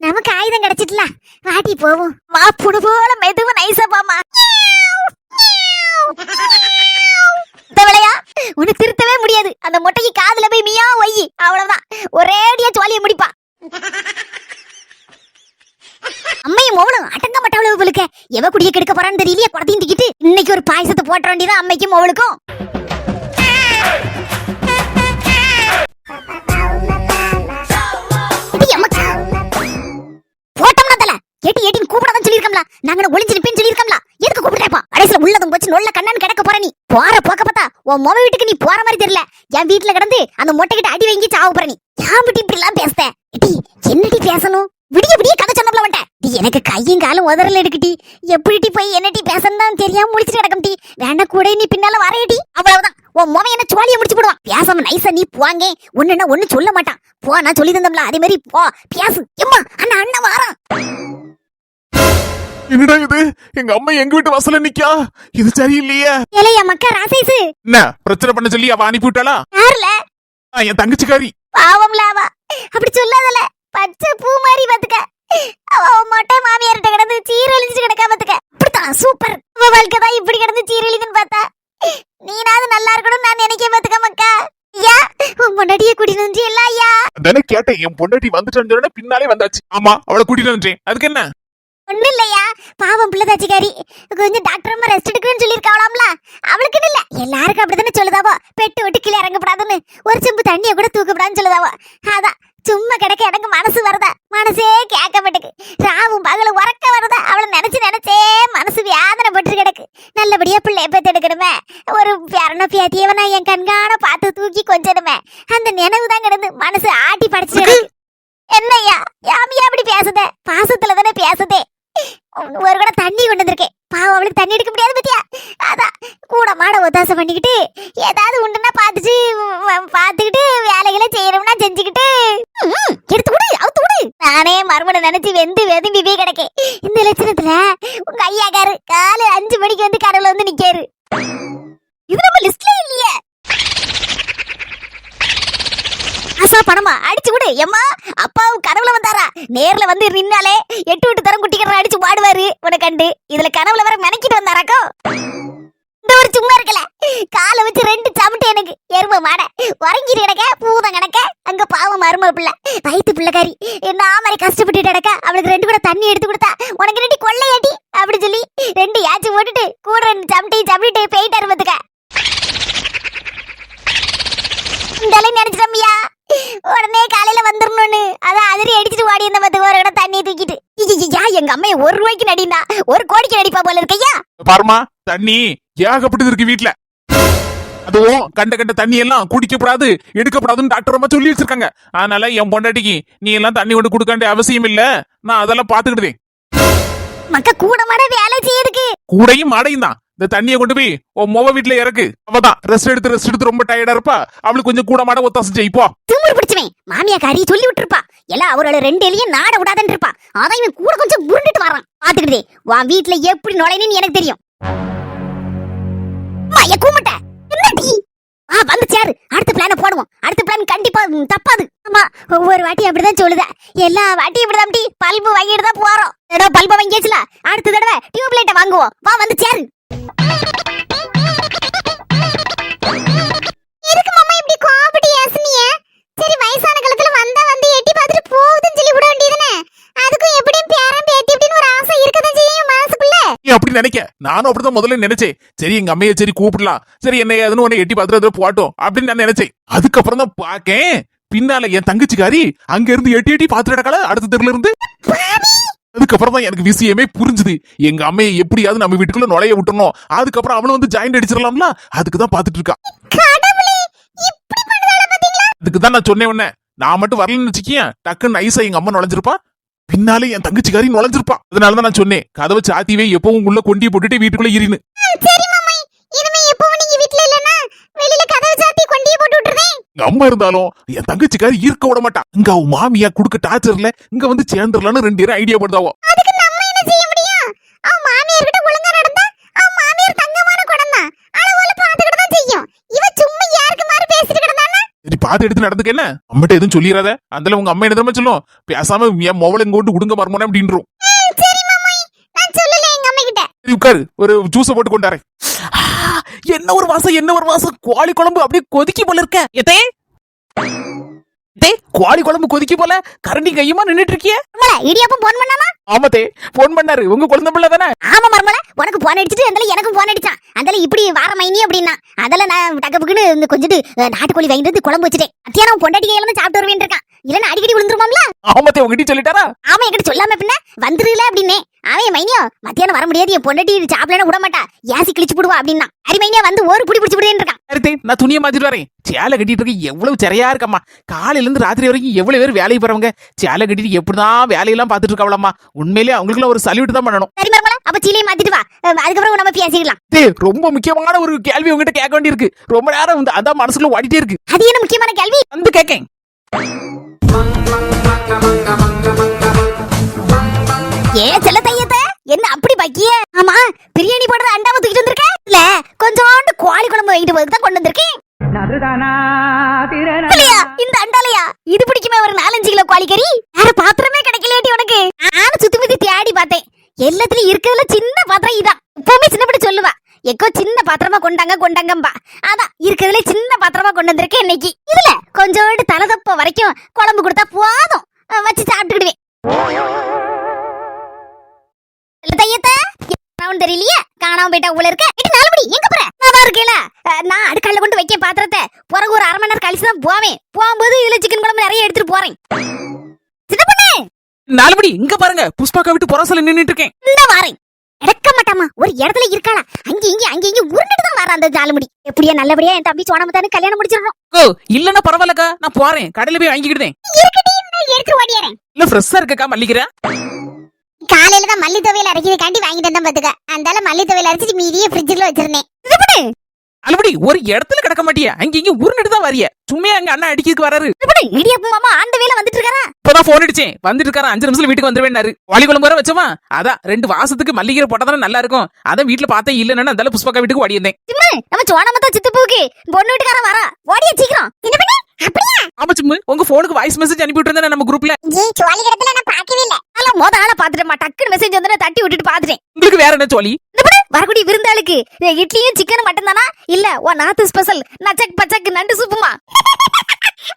நமக்கு ஆயுதம் கிடைச்சிட்டல. வாட்டி போவோம். மா புடு போல மெதுவா நைஸா போமா. விளையா உனக்கு திருத்தவே முடியாது. அந்த மொட்டைக்கு காதுல போய் மியா ஒய்யி, அவ்வளவுதான். ஒரேடியா ஜோலியை முடிப்பா. அம்மையும் மோவளும் அடங்க மாட்டாளவு போலுக்க. எவ குடிய கெடுக்க போறான்னு தெரியலையே. குடத்தையும் திக்கிட்டு இன்னைக்கு ஒரு பாயசத்தை போட்ட வேண்டியதான் அம்மைக்கும் மோவளுக்கும். போட்டோம்னா தல கேட்டி ஏட்டின்னு கூப்பிடாதான் சொல்லியிருக்கோம்ல. நாங்க ஒளிஞ்சிருப்பேன்னு சொல்லியிருக்கோம்ல. எதுக்கு கூப்பிடுறப்பா? கடைசியில உள்ளதும் போச்சு நொல்ல கண்ணான்னு கிடக்க போற. நீ போற போக்க பார்த்தா உன் மொவ வீட்டுக்கு நீ போற மாதிரி தெரியல. என் வீட்டுல கிடந்து அந்த மொட்டைக்கிட்ட அடி வாங்கி சாவ போற. நீ யாம்பிட்டி இப்படி எல்லாம் பேசுத? என்னடி பேசணும்? விடிய விடிய கதை சொன்னப்பல வந்துட்ட. எனக்கு கையும் காலும் உதறல எடுக்கட்டி. எப்படி போய் என்னட்டி பேசணும் தெரியாம முடிச்சுட்டு கிடக்கும். டி வேணா கூட நீ பின்னால வரையடி. அவ்வளவுதான். உன் மொவன் என்ன சோழிய முடிச்சு போடுவான். பேசாம நைஸா நீ போவாங்க. ஒண்ணுன்னா ஒண்ணு சொல்ல மாட்டான். போ, நான் சொல்லி தந்தோம்ல அதே மாதிரி போ பேசு. எம்மா அண்ணா அண்ணன் வாரான். என்னடா இது எங்க அம்மா எங்க வீட்டு வாசல்ல நிக்கா இது சரியில்லையே ஏலையா மக்கா ராசேசு என்ன பிரச்சனை பண்ண சொல்லி அவ அனுப்பி விட்டாளா யாருல என் தங்கச்சிக்காரி பாவம்ல அவ அப்படி சொல்லாதல பச்சை பூ மாதிரி பாத்துக்க அவ மொட்டை மாமியார்ட்ட கிடந்து சீரழிஞ்சு கிடக்கா பாத்துக்க அப்படித்தான் சூப்பர் அவ வாழ்க்கை தான் இப்படி கிடந்து சீரழிதுன்னு பார்த்தா நீனாவது நல்லா இருக்கணும் நான் நினைக்க பாத்துக்க மக்கா ஐயா உன் பொண்டாட்டிய கூட்டிட்டு வந்து எல்லாம் ஐயா தானே கேட்டேன் என் பொண்டாட்டி வந்துட்டான்னு பின்னாலே வந்தாச்சு ஆமா அவளை கூட்டிட்டு வந்துட்டேன் அதுக்கு என்ன ஒண்ணும் இல்லையா பாவம் பிள்ளைதாச்சிக்காரி கொஞ்சம் டாக்டர் அம்மா ரெஸ்ட் எடுக்கணும்னு சொல்லியிருக்காவலாம்ல அவளுக்கு இல்ல எல்லாருக்கும் அப்படித்தானே சொல்லுதாவோ பெட்டு விட்டு கீழே இறங்கப்படாதுன்னு ஒரு செம்பு தண்ணியை கூட தூக்கப்படாதுன்னு சொல்லுதாவோ அதான் சும்மா கிடக்க எனக்கு மனசு வருதா மனசே கேட்க மாட்டேக்கு ராவும் பகலும் உறக்க வருதா அவளை நினைச்சே மனசு வேதனை பட்டு கிடக்கு நல்லபடியா பிள்ளைய பெத்து எடுக்கணுமே ஒரு பேரன பேத்தியவனா என் கண்காண பார்த்து தூக்கி கொஞ்சணுமே அந்த நினைவு தான் கிடந்து மனசு ஆட்டி படிச்சு என்னய்யா யாமியா அப்படி பேசுதே பாசத்துல தானே பேசுதே ஒரு கூட தண்ணி கொண்டு வந்திருக்கேன் பாவம் அவளுக்கு தண்ணி எடுக்க முடியாது பத்தியா அதான் கூட மாட ஒத்தாசை பண்ணிக்கிட்டு ஏதாவது உண்டுன்னா பார்த்துக்கிட்டு வேலைகளை செய்யணும்னா செஞ்சுக்கிட்டு எடுத்து விடு அவுத்து விடு நானே மறுமணம் நினைச்சு வெந்து வெதும்பி போய் கிடக்கேன் இந்த லட்சணத்துல உங்க ஐயாக்காரு காலை 5 மணிக்கு வந்து கடவுள வந்து நிக்காரு இது நம்ம லிஸ்ட்ல இல்லையே ஆசா பணமா அடிச்சு விடு எம்மா அப்பாவும் கனவுல வந்தாரா நேர்ல வந்து நின்னாலே 8 விட்டு தரம் குட்டிக்கிற அடிச்சு பாடுவாரு உனக்கு கண்டு இதுல கனவுல வர மெனக்கிட்டு வந்தாராக்கோ இந்த ஒரு சும்மா இருக்கல காலை வச்சு 2 சமட்டு எனக்கு எரும மாட உறங்கிட்டு கிடக்க பூதம் கிடக்க அங்க பாவம் மரும பிள்ளை வயிற்று பிள்ளைக்காரி என்ன மாதிரி கஷ்டப்பட்டு கிடக்க அவளுக்கு 2 கூட தண்ணி எடுத்து கொடுத்தா உனக்கு 2 கொள்ளையாட்டி அப்படி சொல்லி 2 யாச்சும் போட்டுட்டு கூட 2 சமட்டையும் சமட்டு போயிட்டாரு பாத்துக்க இந்த நினைச்சிட்டோம்யா உடனே காலையில வந்துடணும்னு அதான் அதிரி அடிச்சுட்டு ஓடி இருந்த பத்து ஒரு இடம் தண்ணி தூக்கிட்டு எங்க அம்மைய 1 ரூபாய்க்கு நடிந்தா 1 கோடிக்கு நடிப்பா போல இருக்கையா பாருமா தண்ணி ஏகப்பட்டது இருக்கு வீட்டுல அதுவும் கண்ட தண்ணி எல்லாம் குடிக்கப்படாது எடுக்கப்படாதுன்னு டாக்டர் அம்மா சொல்லி வச்சிருக்காங்க அதனால என் பொண்டாட்டிக்கு நீ எல்லாம் தண்ணி கொண்டு கொடுக்க வேண்டிய அவசியம் இல்ல நான் அதெல்லாம் பாத்துக்கிடுவேன் மக்க கூட மாட வேலை செய்யுதுக்கு கூடையும் மாடையும் தான் இந்த தண்ணியை கொண்டு போய் உன் மொவ வீட்டுல இறக்கு அவதான் ரெஸ்ட் எடுத்து ரொம்ப டயர்டா இருப்பா அவளுக்கு கொஞ்சம் கூட மாட ஒத்தாசை செய்ப்போ திமிரு பிடிச்சவன் மாமியா காரி சொல்லி விட்டுருப்பா எல்லாம் அவரோட 2 எலியும் நாட விடாதன்னு இருப்பா அதான் இவன் கூட கொஞ்சம் உருண்டுட்டு வரான் பாத்துக்கிட்டே உன் வீட்டுல எப்படி நுழையணும்னு எனக்கு தெரியும் கூமட்ட என்னடி வந்து சேரு அடுத்த பிளான போடுவோம் அடுத்த பிளான் கண்டிப்பா தப்பாது ஆமா ஒவ்வொரு வாட்டி அப்படிதான் சொல்லுத எல்லா வாட்டி இப்படிதான் பல்பு வாங்கிட்டு தான் போறோம் தடவை பல்ப வாங்கியாச்சுல அடுத்த தடவை டியூப் லைட்டை வாங்குவோம் வா வந்து சேரு எதுக்கு மாமா இப்படி கோபப்பட்டு ஏசுனிய சரி வயசான காலத்துல வந்தா வந்து எட்டி பார்த்துட்டு போகுதுன்னு சொல்லி விட வேண்டியதுனே அதுக்கும் எப்படியும் பேரன் பேத்தி இப்படின்னு ஒரு ஆசை இருக்கதான் செய்யும் மனசுக்குள்ள நீ அப்படி நினைக்க நானும் அப்படிதான் முதல்ல நினைச்சேன் சரி எங்க அம்மையை சரி கூப்பிடலாம் சரி என்ன ஏதுன்னு உன்னை எட்டி பார்த்துட்டு போட்டோம் அப்படின்னு நான் நினைச்சேன் அதுக்கப்புறம் தான் பாக்கேன் பின்னால என் தங்கச்சிக்காரி அங்க இருந்து எட்டி பார்த்துட்டு அடுத்த தெருல இருந்து அதுக்கப்புறம் தான் எனக்கு விஷயமே புரிஞ்சுது எங்க அம்மையை எப்படியாவது நம்ம வீட்டுக்குள்ள நுழைய விட்டுறணும் அதுக்கப்புறம் அவனும் வந்து ஜாயின் அடிச்சிடலாம்ல அதுக்குதான் பாத்துட்டு இருக்கா அதுக்குதான் நான் சொன்னேன் உன்ன நான் மட்டும் வரலன்னு வச்சுக்கியேன் டக்குன்னு நைஸா எங்க அம்மா நுழைஞ்சிருப்பா பின்னாலே என் தங்கச்சிக்காரி நுழைஞ்சிருப்பா அதனாலதான் நான் சொன்னேன் கதவை சாத்திவே எப்பவும் உள்ள கொண்டி போட்டுட்டு வீட்டுக்குள்ள இருன்னு எங்க அம்மா இருந்தாலும் என் தங்கச்சிக்காரி ஈர்க்க விட மாட்டா இங்க அவ மாமியா குடுக்க டார்ச்சர்ல இங்க வந்து சேர்ந்துடலான்னு 2 பேரும் ஐடியா படுதாவோ சரி பாத்து எடுத்து நடந்துக்க என்ன அம்மிட்ட எதுவும் சொல்லிடாத அதுல உங்க அம்மா என்ன தெரியுமா சொல்லும் பேசாம என் மொபைல் எங்க கொண்டு உடுங்க மரமோன அப்படின்றோம் சரி உட்காரு ஒரு ஜூஸ போட்டு கொண்டாரேன் என்ன ஒரு வாசம் கோழி குழம்பு அப்படியே கொதிக்கி போல இருக்க கோழி குழம்பு கொதிக்கி போல கரண்டி கையுமா நின்னுட்டு இருக்கிய இடியாப்பம் போன் பண்ணானா ஆமாத்தே போன் பண்ணாரு உங்க குழந்தை பிள்ளை தானே ஆமா மர்மல உனக்கு போன் அடிச்சிட்டு அந்தல எனக்கும் போன் அடிச்சான் அந்தல இப்படி வார மைனி அப்படின்னா அதல நான் டக்கப்புக்குன்னு இந்த கொஞ்சிட்டு நாட்டுக்கோழி வாங்கிட்டு வந்து குழம்பு வச்சிட்டேன் அத்தியாரம் பொண்டாட்டி கையில இருந்து சாப்பிட்டு வருவேன் இருக்கான் இல்லன்னா அடிக்கடி விழுந்துருமாம்ல ஆமாத்தே உங்ககிட்ட சொல்லிட்டாரா ஆமா என்கிட்ட சொல்லாம பின்ன வந்துருல அப்படின்னே அவன் மைனியோ மத்தியானம் வர முடியாது என் பொண்டாட்டி சாப்பிடலன்னு விட மாட்டா ஏசி கிழிச்சு போடுவா அப்படின்னா அரி மைனியா வந்து ஒரு புடி பிடிச்சு விடுன்னு இருக்கான் அடுத்து நான் துணியை மாத்திட்டு வரேன் சேலை கட்டிட்டு இருக்க எவ்வளவு சரியா இருக்கம்மா காலையில இருந்து ராத்திரி வரைக்கும் எவ்வளவு பேர் வேலைக்கு போறவங்க சேலை கட்டிட்டு எப்படிதான் வேலையெல்லாம் பாத்துட்டு இருக்காவளம்மா உண்மையிலேயே அவங்களுக்கு ஒரு சல்யூட் தான் பண்ணணும் சரி மர்மல அப்ப சீலையை மாத்திட்டு வா அதுக்கப்புறம் நம்ம பேசிக்கலாம் ரொம்ப முக்கியமான ஒரு கேள்வி உங்ககிட்ட கேட்க வேண்டி இருக்கு ரொம்ப நேரம் வந்து அதான் மனசுல ஓடிட்டே இருக்கு அது என்ன முக்கியமான கேள்வி வந்து கேக்கேன் ஏ செல்ல தையத்த என்ன அப்படி பாக்கிய? ஆமா, பிரியாணி போடுற அண்டாவை தூக்கிட்டு வந்திருக்க? இல்ல, கொஞ்சோண்டு கோழி குழம்பு வாங்கிட்டு போய் தான் கொண்டு வந்திருக்கேன். இல்லையா, இந்த அண்டாலையா இது பிடிக்குமே ஒரு 4-5 கிலோ கோழி கறி. வேற பாத்திரமே கிடைக்கலையாட்டி உனக்கு? நானும் சுத்தி முத்தி தேடி பார்த்தேன். எல்லாத்துலயும் இருக்கிறதுல சின்ன பாத்திரம் இதான். எப்பவுமே சின்னப்படி சொல்லுவா, எக்கோ சின்ன பாத்திரமா கொண்டாங்கம்பா. அதான் இருக்கிறதுல சின்ன பாத்திரமா கொண்டு வந்திருக்கேன் இன்னைக்கு. இதுல கொஞ்சோண்டு தலதப்ப வரைக்கும் குழம்பு கொடுத்தா போதும், வச்சு சாப்பிட்டுக்கிடுவேன். தெரியலையே, காணாம போயிட்டா உள்ள இருக்க. 4 மணி எங்க போற? நான் இருக்கேல, நான் அடுக்கல்ல கொண்டு வைக்க பாத்திரத்தை பிறகு ஒரு 1/2 மணி நேரம் கழிச்சு தான் போவேன். போகும்போது இதுல சிக்கன் குழம்பு நிறைய எடுத்துட்டு போறேன். சின்ன பொண்ணு 4 மணி இங்க பாருங்க, புஷ்பாக்கா விட்டு புறசல நின்னுட்டு இருக்கேன். இந்த வாரேன். எடுக்க மாட்டாமா, ஒரு இடத்துல இருக்காளா, அங்க இங்க உருண்டுட்டு தான் வர அந்த 4 மணி. எப்படியா நல்லபடியா என் தம்பி சோனமத்தானு கல்யாணம் முடிச்சிடறோம். ஓ இல்லன்னா பரவாயில்லக்கா, நான் போறேன், கடையில போய் வாங்கிக்கிட்டேன். இருக்கட்டி, நான் எடுத்து ஓடிறேன். இல்ல ஃப்ரெஷ்ஷா இருக்கக்கா மல்லிகரை. காலையில தான் மல்லி துவையல் அரைக்கிறதுக்காண்டி வாங்கிட்டு வந்தேன் பாத்துக்க. அந்தால மல்லி துவையல் அரைச்சிட்டு மீதியே ஃப்ரிட்ஜ்ல வச்சிருந்தேன். அலபடி ஒரு இடத்துல கிடக்க மாட்டியா, அங்க இங்க உருண்டுட்டு தான் வரிய. சும்மா அங்க அண்ணா அடிக்கிறதுக்கு வராரு. இடியப்ப மாமா ஆண்ட வேலை வந்துட்டு இருக்காரா? இப்பதான் போன் அடிச்சேன், வந்துட்டு இருக்காரு. 5 நிமிஷத்துல வீட்டுக்கு வந்துருவேன்னாரு. வாளி குழம்பு வர வச்சோமா, அதான் 2 வாசத்துக்கு மல்லிகரை போட்டா தானே நல்லா இருக்கும். அதான் வீட்டுல பார்த்தேன் இல்லன்னா அந்தால புஷ்பாக்கா வீட்டுக்கு ஓடி இருந்தேன். நம்ம சோனமத்தா சித்தப்பூக்கு பொண்ணு வீட்டுக்காரன் வரா, ஓடிய சீக்கிரம். அப்படியா? ஆமா சும்மு, உங்க போனுக்கு வாய்ஸ் மெசேஜ் அனுப்பி விட்டுருந்தேன் நம்ம குரூப்ல. சோழி கிடத்துல நான் பாக்கவே இல்ல. அல்ல மொத ஆள பாத்துட்டேமா, டக்குனு மெசேஜ் வந்து தட்டி விட்டுட்டு பாத்துட்டேன். உங்களுக்கு வேற என்ன சோழி? வரக்கூடிய விருந்தாளுக்கு இட்லியும் சிக்கனும் மட்டும் தானா, இல்ல ஓ நாத்து ஸ்பெஷல் நச்சக் பச்சக் நண்டு சூப்புமா?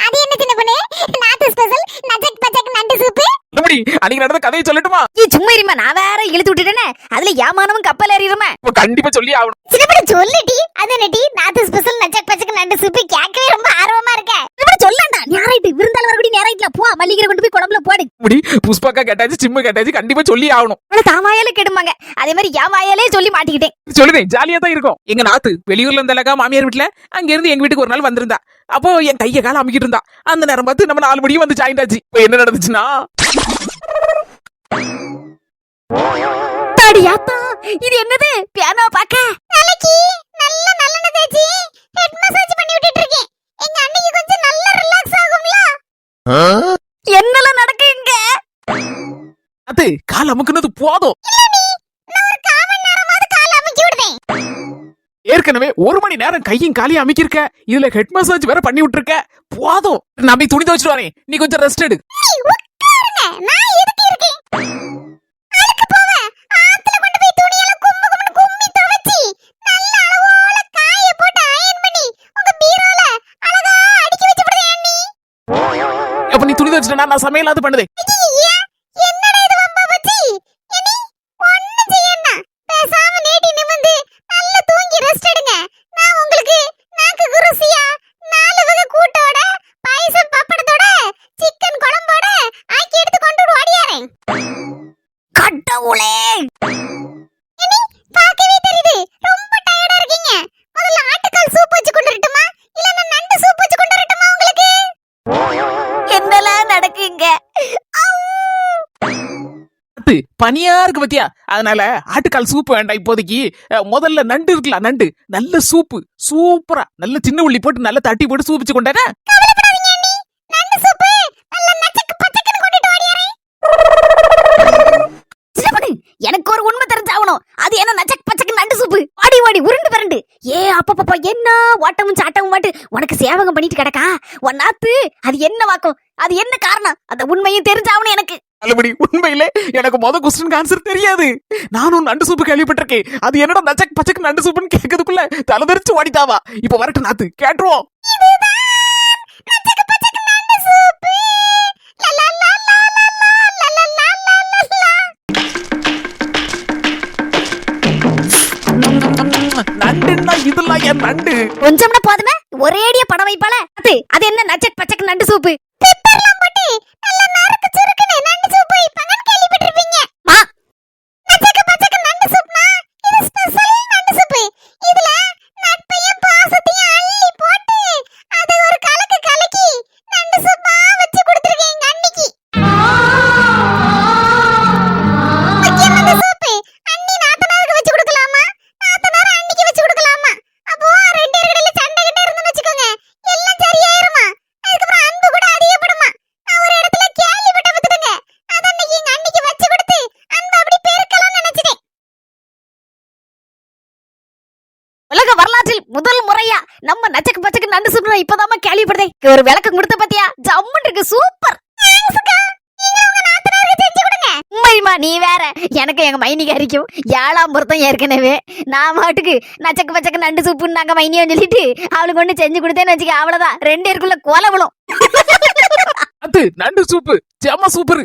அது என்ன சின்ன பொண்ணு, நாத்து ஸ்பெஷல் நச்சக் பச்சக் நண்டு சூப்பு? அலபடி அன்னைக்கு நடந்த கதையை சொல்லட்டுமா? சும்மா இருமா, நான் வேற இழுத்து விட்டுட்டேனே, அதுல ஏமானவன் கப்பல் ஏறிடுமே. கண்டிப்பா சொல்லி ஆகணும். சின்ன பொண்ணு சொல்லுடி, அது என்னடி நாத்து ஸ்பெஷல் நச்சக் பச்சக் நண்டு சூப்பு? கேட்கவே ரொம்ப ஆர்வமா இருக்க. சொல்லண்டா, நேராயிட்டு விருந்தாள் வரக்கூடிய நேராயிட்டுல போ, மல்லிகரை கொண்டு போய் குழம்புல போடு. முடி புஷ்பாக்கா கேட்டாச்சு, சிம்மு கேட்டாச்சு, கண்டிப்பா சொல்லி ஆகணும். தாமாயாலே கெடுமாங்க, அதே மாதிரி என் வாயாலே சொல்லி மாட்டிக்கிட்டேன். சொல்லுதேன், ஜாலியா தான் இருக்கும். எங்க நாத்து வெளியூர்ல இருந்தலக்கா மாமியார் வீட்டுல, அங்க இருந்து எங்க வீட்டுக்கு ஒரு நாள் வந்திருந்தா. அப்போ என் கைய கால அமுக்கிட்டு இருந்தா. அந்த நேரம் பார்த்து நம்ம 4 மணியும் வந்து ஜாயின் ஆச்சு. இப்போ என்ன நடந்துச்சுன்னா, இது என்னது பியானோ பாக்க? நாளைக்கு நல்ல நல்ல தேச்சி ஹெட் மசாஜ் பண்ணி விட்டுட்டு இருக்கேன். எங்க அண்ணிக்கு கொஞ்சம் நல்ல ரிலாக்ஸ் ஆகும்ல. என்னல நடக்குங்க? அது கால் அமுக்குனது போதும். நான் ஒரு 1/4 மணி நேரமாவது கால் அமுக்கி விடுவேன். ஏற்கனவே 1 மணி நேரம் கையும் காலையும் அமுக்கிருக்க, இதுல ஹெட் மசாஜ் வேற பண்ணி விட்டுருக்க. போதும், நான் போய் துணி துவைச்சிட்டு வரேன். நீ கொஞ்சம் ரெஸ்ட் எடு. உட்காருங்க, நான் எதுக்கு இருக்கேன்? அழுக்கு போவே, ஆத்துல கொண்டு போய் துணியெல்லாம் கும்மி துவைச்சி நல்ல அளவோல காய போட்டு அயர்ன் பண்ணி உங்க பீரோல அழகா அடுக்கி வச்சு விடுறேன் அண்ணி. அப்ப நீ துணி துவைச்சிட்டா நான் சமையலாவது பண்ணுதேன். என்னடா இது வம்பா வச்சி? இனி ஒண்ணும் செய்யண்ணா, பேசாம நேடி நிமிர்ந்து நல்ல தூங்கி ரெஸ்ட் எடுங்க. நான் உங்களுக்கு நாக்கு ருசியா 4 வகை கூட்டோட பாயசம் பப்படத்தோட சிக்கன் குழம்போட ஆக்கி எடுத்து கொண்டு ஓடியாரேன். கடவுளே, இனி பார்க்கவே தெரியுது ரொம்ப டயர்டா இருக்கீங்க. முதல்ல ஆட்டுக்கால் சூப் வச்சு கொண்டு வரட்டுமா, இல்ல நான் நண்டு சூப் வச்சு கொண்டு வரட்டுமா உங்களுக்கு? என்னலாம் நடக்குங்க? பனியா இருக்கு பத்தியா, அதனால ஆட்டுக்கால் சூப் வேண்டாம் இப்போதைக்கு. முதல்ல நண்டு இருக்கலாம், நண்டு நல்ல சூப்பு, சூப்பரா நல்ல சின்ன உள்ளி போட்டு நல்லா தட்டி போட்டு சூப் வச்சு கொண்டாட. நண்டு சூப்பு நல்ல நச்சக்கு பச்சக்குன்னு கொண்டுட்டு ஓடியாரேன். எனக்கு ஒரு உண்மை தெரிஞ்சாகணும், அது என்ன நச்சக் பச்சக்கு நண்டு சூப்பு? வாடி வாடி உருண்டு பரண்டு, ஏ அப்பப்பா என்ன வாட்டமும் சாட்டமும் மாட்டு உனக்கு சேவகம் பண்ணிட்டு கிடக்கா உன் நாத்து. அது என்ன வாக்கம், அது என்ன காரணம், அந்த உண்மையும் தெரிஞ்சாகணும் எனக்கு. நல்லபடி உண்மையிலே எனக்கு கொஸ்டின் ஆன்சர் தெரியாது. நானும் நண்டு சூப்பு கேள்விப்பட்டிருக்கேன். அது என்னடா நச்சக் பச்சக்கு நண்டு சூப்புன்னு கேட்கறதுக்குள்ள தலைதெறிச்சு ஓடிட்டாவா. இப்ப வரட்டு நாத்து கேட்டுருவோம். நண்டுன்னா இதெல்லாம் என் நண்டு. கொஞ்சம்னா போதுமே, ஒரேடியா படம் வைப்பால. அது என்ன நச்சக் பச்சக்கு நண்டு சூப்பு? பெப்பர்லாம் போட்டு நல்ல நறுக்கு சுருக்குன்னு நண்டு சூப்பு வைப்பாங்கன்னு கேள்விப்பட்டிருப்பீங்க. மா, நச்சக்கு பச்சக்கு நண்டு சூப்னா இது ஸ்பெஷல் நண்டு சூப்பு. இதுல நட்பையும் பாசத்தையும் அள்ளி போட்டு அது ஒரு கலக்கு கலக்கி நண்டு சூப்பா வச்சு கொடுத்திருக்கேன் எங்க அண்ணிக்கு. நண்டு சூப்பு அண்ணி நாத்தனாருக்கு வச்சு கொடுக்கலாமா, நாத்தனார் அண்ணிக்கு வச்சு கொடுக்கலாமா? அப்போ 2 பேருக்குள்ள சண்டை கிட்ட இருந்து வச்சுக்கோங்க, எல்லாம் சரியாயிருமா. அதுக்கப்புறம் அன்பு கூட அதே உலக வரலாற்றில் முதல் முறையா நம்ம நச்சக்கு பச்சக்கு நண்டு சுடுறோம் இப்பதான் கேள்விப்படுதேன். ஒரு விளக்கம் கொடுத்த பாத்தியா, ஜம்முன்னு இருக்கு, சூப்பர். உண்மைமா, நீ வேற. எனக்கு எங்க மைனிக்கு அரிக்கும் 7ஆம் பொருத்தம் ஏற்கனவே. நான் மாட்டுக்கு நச்சக்கு பச்சக்கு நண்டு சூப்புன்னு நாங்க மைனியும் சொல்லிட்டு அவளுக்கு ஒண்ணு செஞ்சு கொடுத்தேன்னு வச்சுக்க, அவ்வளவுதான் 2 பேருக்குள்ள கோல விழும். அது நண்டு சூப்பு செம சூப்பர்.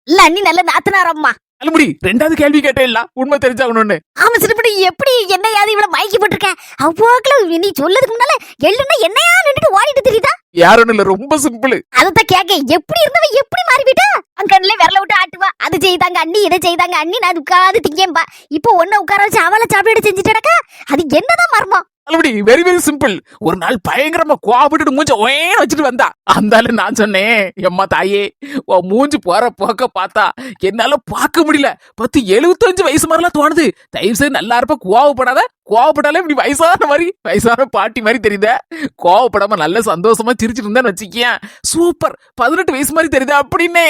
இல்ல அண்ணி நல்ல நாத்தனாரம்மா. அலுமுடி 2வது கேள்வி கேட்டேன் இல்ல, உண்மை தெரிஞ்சாகணும்னு. ஆமா சிறுபடி, எப்படி என்னையாவது இவ்வளவு மயக்கி போட்டிருக்க? அவ்வோக்குல நீ சொல்லதுக்கு முன்னால எள்ளுன்னா என்னையா நின்றுட்டு ஓடிட்டு தெரியுதா? யாரும் இல்ல, ரொம்ப சிம்பிள். அதத்தான் கேக்க, எப்படி இருந்தவ எப்படி மாறிவிட்டா? அங்கன்ல விரல விட்டு ஆட்டுவா, அது செய்தாங்க அண்ணி, இதை செய்தாங்க அண்ணி, நான் உட்காந்து திங்கேன்பா. இப்போ ஒன்ன உட்கார வச்சு அவளை சாப்பிட்டு செஞ்சுட்டடக்கா, அது என்னதான் மர்மம்? அலுமுடி வெரி வெரி சிம்பிள். ஒரு நாள் பயங்கரமா கோபப்பட்டு மூஞ்ச ஒயேன்னு வச்சுட்டு வந்தா. அந்த நான் சொன்னேன், எம்மா தாயே, உன் மூஞ்சி போற போக்க பார்த்தா என்னால பார்க்க முடியல. 75 வயசு மாதிரிலாம் தோணுது. தயவு செய்து நல்லா இருப்ப, கோவப்படாத. கோவப்பட்டாலே இப்படி வயசான பாட்டி மாதிரி தெரியுத. கோவப்படாம நல்ல சந்தோஷமா சிரிச்சிட்டு இருந்தான்னு வச்சுக்கியேன், சூப்பர் 18 வயசு மாதிரி தெரியுதா அப்படின்னே.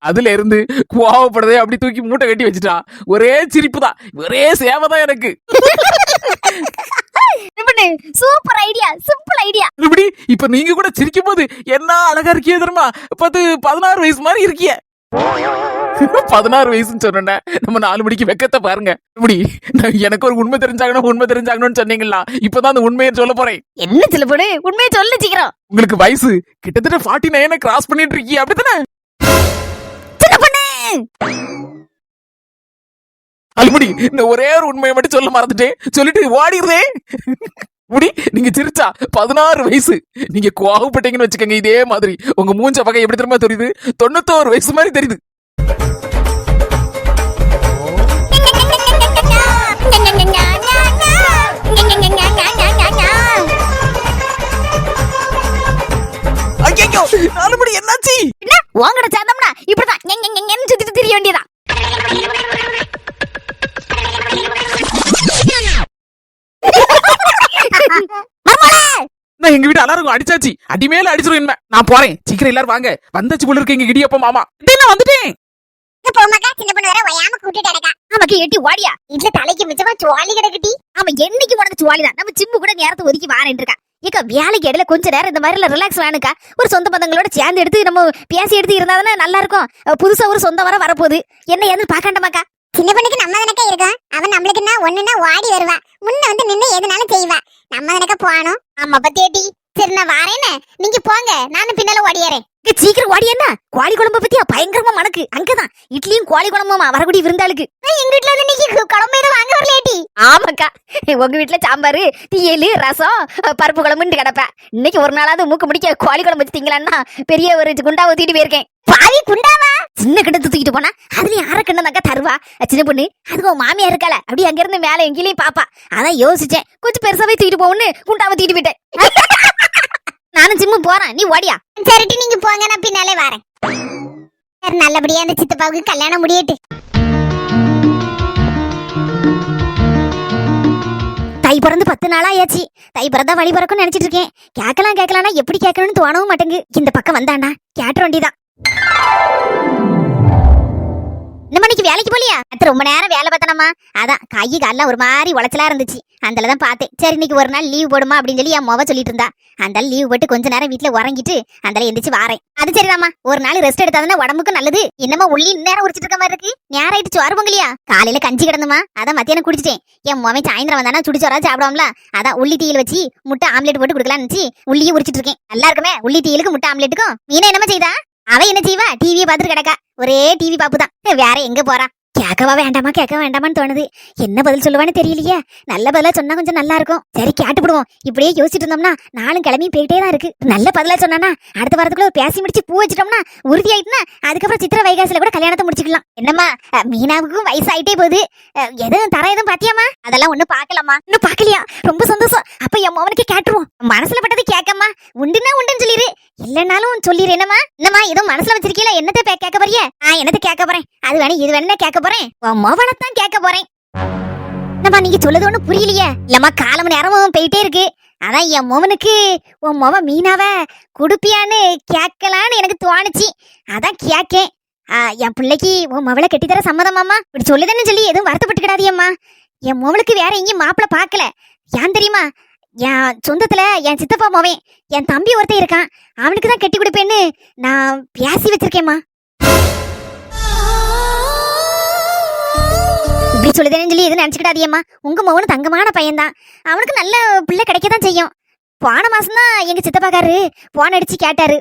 அதுல இருந்து கோவப்படுறதே அப்படி தூக்கி மூட்டை கட்டி வச்சுட்டா. ஒரே சிரிப்பு தான், ஒரே சேவை தான் எனக்கு. Super idea, simple idea. இப்படி இப்ப நீங்க கூட சிரிக்கும் போது என்ன அழகா இருக்கியே தெரியுமா? 16 வயசு மாதிரி இருக்கிய. 16 வயசுன்னு சொன்ன நம்ம 4 மணிக்கு வெக்கத்தை பாருங்க. இப்படி எனக்கு ஒரு உண்மை தெரிஞ்சாகணும்னு சொன்னீங்களா? இப்பதான் அந்த உண்மையை சொல்ல போறேன். என்ன சொல்ல போடு, உண்மையை சொல்ல சீக்கிரம். உங்களுக்கு வயசு கிட்டத்தட்ட 49 கிராஸ் பண்ணிட்டு இருக்கீங்க, அப்படித்தானே? அல்முடி, இந்த ஒரே ஒரு உண்மையை மட்டும் சொல்ல மறந்துட்டேன், சொல்லிட்டு ஓடிடுறே. முடி, நீங்க சிரிச்சா 16 வயசு. நீங்க கோவப்பட்டீங்கன்னு வச்சுக்கோங்க, இதே மாதிரி உங்க மூஞ்ச பக்கம் எப்படி தெரியுமா தெரியுது? 91 வயசு மாதிரி தெரியுது. ஐயோ, நாலுபடி என்னாச்சு? உங்கட சேர்ந்தோம்னா இப்படிதான் சுத்திட்டு திரிய வேண்டியதான். நான் எங்க வீட்டு எல்லாரும் அடிச்சாச்சு, அடி மேல அடிச்சிரும். நான் போறேன், சீக்கிரம் எல்லாரும் வாங்க. வந்தாச்சு போல இருக்கு எங்க இடியப்ப மாமா. நான் வந்துட்டேன். சின்ன பொண்ணு வேற வயாம கூட்டிட்டு அடக்கா. நமக்கு எட்டி ஓடியா, இதுல தலைக்கு மிச்சமா சுவாலி கிடக்குட்டி. அவன் என்னைக்கு உனக்கு சுவாலிதான். நம்ம சிம்பு கூட நேரத்தை ஒதுக்கி வாரேன் இருக்கா. ஏக்கா, வேலைக்கு இடையில கொஞ்ச நேரம் இந்த மாதிரி ரிலாக்ஸ் வேணுக்கா. ஒரு சொந்த பந்தங்களோட சேர்ந்து எடுத்து நம்ம பேசி எடுத்து இருந்தாதானே நல்லா இருக்கும். புதுசா ஒரு சொந்த வர வரப்போகுது, என்ன ஏன்னு பாக்கண்டமாக்கா. சின்ன பொண்ணுக்கு நம்ம தானக்கா இருக்கோம். அவன் நம்மளுக்குன்னா ஒண்ணுன்னா ஓடி வருவா, முன்ன வந்து நின்று எதுனாலும் செய்வா. நம்ம தானக்கா போகணும். ஆமா பத்தியேட்டி. சரி நான் வாரேன்னு, நீங்க போங்க, நானும் பின்னால ஓடியாரேன். சீக்கிரம் ஓடியேன்னா. கோழி குழம்பு பத்தியா பயங்கரமா மணக்கு. அங்கதான் இட்லியும் கோழி குழம்புமா வரக்கூடிய விருந்தாளுக்கு. எங்க வீட்டுல வந்து நீங்க குழம்பு எதுவும் வாங்க வரலையாட்டி? ஆமாக்கா, உங்க வீட்டுல சாம்பாரு, தீயல், ரசம், பருப்பு குழம்புன்னு கிடப்பேன். இன்னைக்கு ஒரு நாளாவது மூக்கு முடிக்க கோழி குழம்பு வச்சு திங்கலான்னா பெரிய ஒரு குண்டா ஊத்திட்டு போயிருக்கேன். பாவி குண்டாவா? சின்ன கிட்ட தூக்கிட்டு போனா அதுலயும் அரை கிண்ணதாக்கா தருவா. சின்ன பொண்ணு அதுக்கு உன் மாமியா இருக்கல, அப்படி அங்க இருந்து மேல எங்கேயும் பாப்பா. அதான் யோசிச்சேன், கொஞ்சம் பெருசாவே தூக்கிட்டு போவோன்னு குண்டாவை தூக்கிட்டு போயிட்டேன். நானும் சிம்மு போறேன், நீ ஓடியா. சரிட்டி, நீங்க போங்க, நான் பின்னாலே வரேன். நல்லபடியா அந்த சித்தப்பாவுக்கு கல்யாணம் முடியட்டு. தை பிறந்து 10 நாளா ஆயாச்சு. தை பிறந்தா வழி பிறக்கும்னு நினைச்சிட்டு இருக்கேன். கேட்கலாம்னா எப்படி கேட்கணும்னு தோணவும் மாட்டேங்கு. இந்த பக்கம் வந்தாண்டா கேட்ட வேண்டிதான். இந்த மணிக்கு வேலைக்கு போலியா? அத்த ரொம்ப நேரம் வேலை பார்த்தனம்மா. அதான் கை கால்லாம் ஒரு மாதிரி உளைச்சலா இருந்துச்சு, அந்ததான் பார்த்தேன். சரி இன்னைக்கு ஒரு நாள் லீவ் போடுமா அப்படின்னு சொல்லி என் மொவ சொல்லிட்டு இருந்தா. அந்த லீவ் போட்டு கொஞ்ச நேரம் வீட்டுல உறங்கிட்டு அந்த எந்திரிச்சு வாரேன். அது சரிதாம்மா, ஒரு நாள் ரெஸ்ட் எடுத்தாதானே உடம்புக்கும் நல்லது. என்னமா உள்ளி நேரம் உரிச்சிட்டு இருக்க மாதிரி இருக்கு. நேரம் ஆயிட்டு சோறு பொங்கலையா? காலையில கஞ்சி கிடந்துமா, அதான் மத்தியானம் குடிச்சிட்டேன். என் மொவன் சாயந்தரம் வந்தானா சுடிச்சோரா சாப்பிடுவோம்ல, அதான் உள்ளி தீயில் வச்சு முட்டை ஆம்லேட் போட்டு கொடுக்கலாம்னு நினைச்சு உள்ளியே உரிச்சிட்டு இருக்கேன். நல்லா இருக்குமே உள்ளி தீயலுக்கு முட்டை ஆம்லேட்டுக்கும். மீனா என்னமா செய்தா? அவ என்ன செய்வா, டிவியை பார்த்துட்டு கிடக்கா. ஒரே டிவி பாப்புதான், வேற எங்க போறா. கேட்க வேண்டாமான்னு தோணுது. என்ன பதில் சொல்லுவான்னு தெரியலையே. நல்ல பதிலா சொன்னா கொஞ்சம் நல்லா இருக்கும். சரி கேட்டுப்படுவோம். இப்படியே யோசிச்சுட்டு இருந்தோம்னா நாளும் கிளம்பி போயிட்டே தான் இருக்கு. நல்ல பதிலா சொன்னானா அடுத்த வாரத்துக்குள்ள பேசி முடிச்சு பூ வச்சிட்டோம்னா உறுதி ஆயிட்டுனா அதுக்கப்புறம் சித்திரை வைகாசில கூட கல்யாணத்தை முடிச்சுக்கலாம். என்னம்மா, மீனாவுக்கும் வயசாயிட்டே போகுது. எதுவும் தர எதுவும் பாத்தியாமா? அதெல்லாம் ஒண்ணும் பாக்கலாமா? இன்னும் பாக்கலையா? ரொம்ப சந்தோஷம். அப்ப என் மகனுக்கு கேட்டுருவோம். மனசுல பட்டது கேட்கம்மா. உண்டுன்னா உண்டுன்னு சொல்லிரு, இல்லன்னாலும் சொல்லிரு. என்னம்மா ஏதோ மனசுல வச்சிருக்கீல, என்னத்தை கேட்க போறிய? என்னத்தை கேட்க போறேன், அது வேணும் இது வேணும் கேட்க போறேன். மோவனத்தான் கேட்க போறேன். என்னம்மா நீங்க சொல்லுது ஒண்ணு புரியலையே. இல்லம்மா, காலம் நேரமும் போயிட்டே இருக்கு. அதான் என் மோவனுக்கு உன் மோவ மீனாவ குடுப்பியான்னு கேட்கலான்னு எனக்கு தோணுச்சு. அதான் கேக்கேன். என் பிள்ளைக்கு உன் மவளை கட்டித்தர சம்மதமாம்மா. இப்படி சொல்லுதானு சொல்லி எதுவும் வருத்தப்பட்டுக்கிடாதியம்மா. என் மவளுக்கு வேற எங்கேயும் மாப்பிள்ள பார்க்கல. ஏன் தெரியுமா? என் சொந்தத்துல என் சித்தப்பா மோவன் என் தம்பி ஒருத்தன் இருக்கான். அவனுக்கு தான் கட்டி கொடுப்பேன்னு நான் பேசி வச்சிருக்கேம்மா. இப்படி சொல்லுதேன்னு சொல்லி எதுவும் நினைச்சுக்கிடாதியம்மா. உங்க மகனும் தங்கமான பையன்தான். அவனுக்கு நல்ல பிள்ளை கிடைக்கதான் செய்யும். போன மாசம் தான் எங்க சித்தப்பாக்காரு போன் அடிச்சு கேட்டாரு.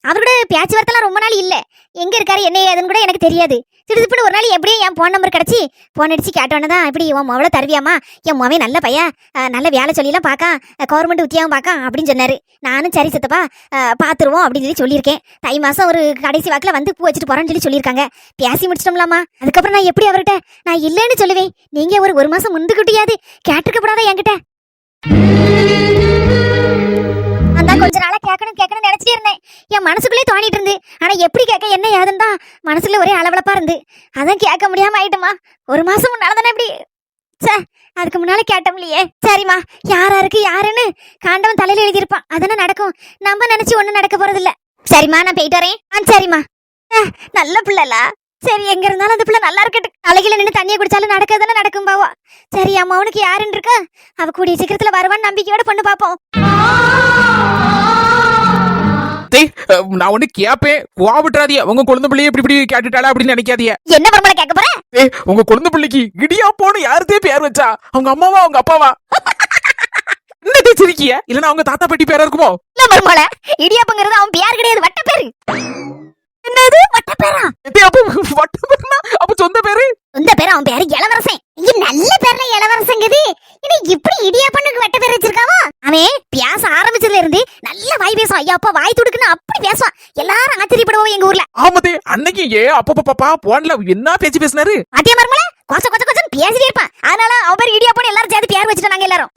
அவரு கூட பேச்சு வார்த்தைலாம் ரொம்ப நாள் இல்ல. எங்க இருக்காரு என்ன ஏதுன்னு கூட எனக்கு தெரியாது. திடுதிப்புன்னு ஒரு நாள் எப்படியும் என் போன் நம்பர் கிடைச்சி போன் அடிச்சு கேட்டோன்னு தான் இப்படி உன் மவளை தருவியாமா, என் மவன் நல்ல பையன், நல்ல வேலை சொல்லிலாம் பார்க்கான், கவர்மெண்ட் உத்தியாகம் பார்க்கான் அப்படின்னு சொன்னாரு. நானும் சரி சித்தப்பா பாத்துருவோம் அப்படின்னு சொல்லி சொல்லியிருக்கேன். தை மாசம் ஒரு கடைசி வாக்குல வந்து பூ வச்சுட்டு போறேன்னு சொல்லி சொல்லியிருக்காங்க. பேசி முடிச்சிட்டோம்லாமா. அதுக்கப்புறம் நான் எப்படி அவர்கிட்ட நான் இல்லைன்னு சொல்லுவேன்? நீங்க ஒரு மாசம் முந்துக்கிட்டியாது கேட்டிருக்கப்படாத என்கிட்ட. அதான் கொஞ்ச நாளா கேட்கணும் நினைச்சிட்டே இருந்தேன். என் மனசுக்குள்ளே தோணிட்டு இருந்து. ஆனா எப்படி கேட்க என்ன ஏதுன்னு தான் மனசுல ஒரே அளவளப்பா இருந்து. அதான் கேட்க முடியாம ஆயிட்டுமா. ஒரு மாசம் முன்னால தானே இப்படி அதுக்கு முன்னால கேட்டோம்லையே. சரிம்மா, யாராருக்கு யாருன்னு காண்டவன் தலையில எழுதியிருப்பான். அதானே நடக்கும். நம்ம நினைச்சு ஒண்ணும் நடக்க போறது இல்ல. சரிம்மா, நான் போயிட்டு வரேன். சரிம்மா. நல்ல பிள்ளைல. சரி, எங்க இருந்தாலும் அந்த பிள்ளை நல்லா இருக்கட்டும். அழகில நின்று தண்ணியை குடிச்சாலும் நடக்காதானே நடக்கும் பாவா. சரி, அம்மா அவனுக்கு யாருன்னு இருக்கா? அவ கூடிய சீக்கிரத்துல வருவான்னு நம்பிக்கையோட பொண்ணு பாப்போம். நான் ஒண்ணு கேப்பேன், கோவப்பட்டுறாதியா. உங்க குழந்தை பிள்ளைய இப்படி இப்படி கேட்டுட்டாளா அப்படின்னு நினைக்காதியா. என்ன பரமல கேட்க போற? உங்க குழந்தை பிள்ளைக்கு இடியாப்போன்னு யாருதே பேர் வச்சா? அவங்க அம்மாவா அவங்க அப்பாவா? என்ன சிரிக்கிய? இல்லன்னா அவங்க தாத்தா பாட்டி பேரா இருக்குமோ? இல்ல பரமல, இடியாப்பங்கிறது அவன் பேர் கிடையாது, வட்ட பேரு. என்னது வட்ட பேரா? வட்ட பேருனா அப்ப சொந்த பேரு? சொந்த பேரு அவன் பேரு இளவரசன். இங்க நல்ல பேர்ல இளவரசங்குது. இது இப்படி இடியாப்பனுக்கு வட்ட பேர் வச்சிருக்காவா? அவன் பேச ஆரம்பிச்சதுல இருந்து நல்ல வாய் பேசுவான். ஐயா அப்பா வாய் துடுக்குன்னு அப்படி பேசுவான். எல்லாரும் ஆச்சரியப்படுவோம் எங்க ஊர்ல. ஆமாதே, அன்னைக்கு அப்பா போன்ல என்ன பேச்சு பேசினாரு? அதே மர்மல கொச்ச பேசிட்டே இருப்பான். அதனால அவன் பேர் இடியாப்பன் எல்லாரும் சேர்த்து பேர் வச்சுட்டு நாங்க எல்லாரும்.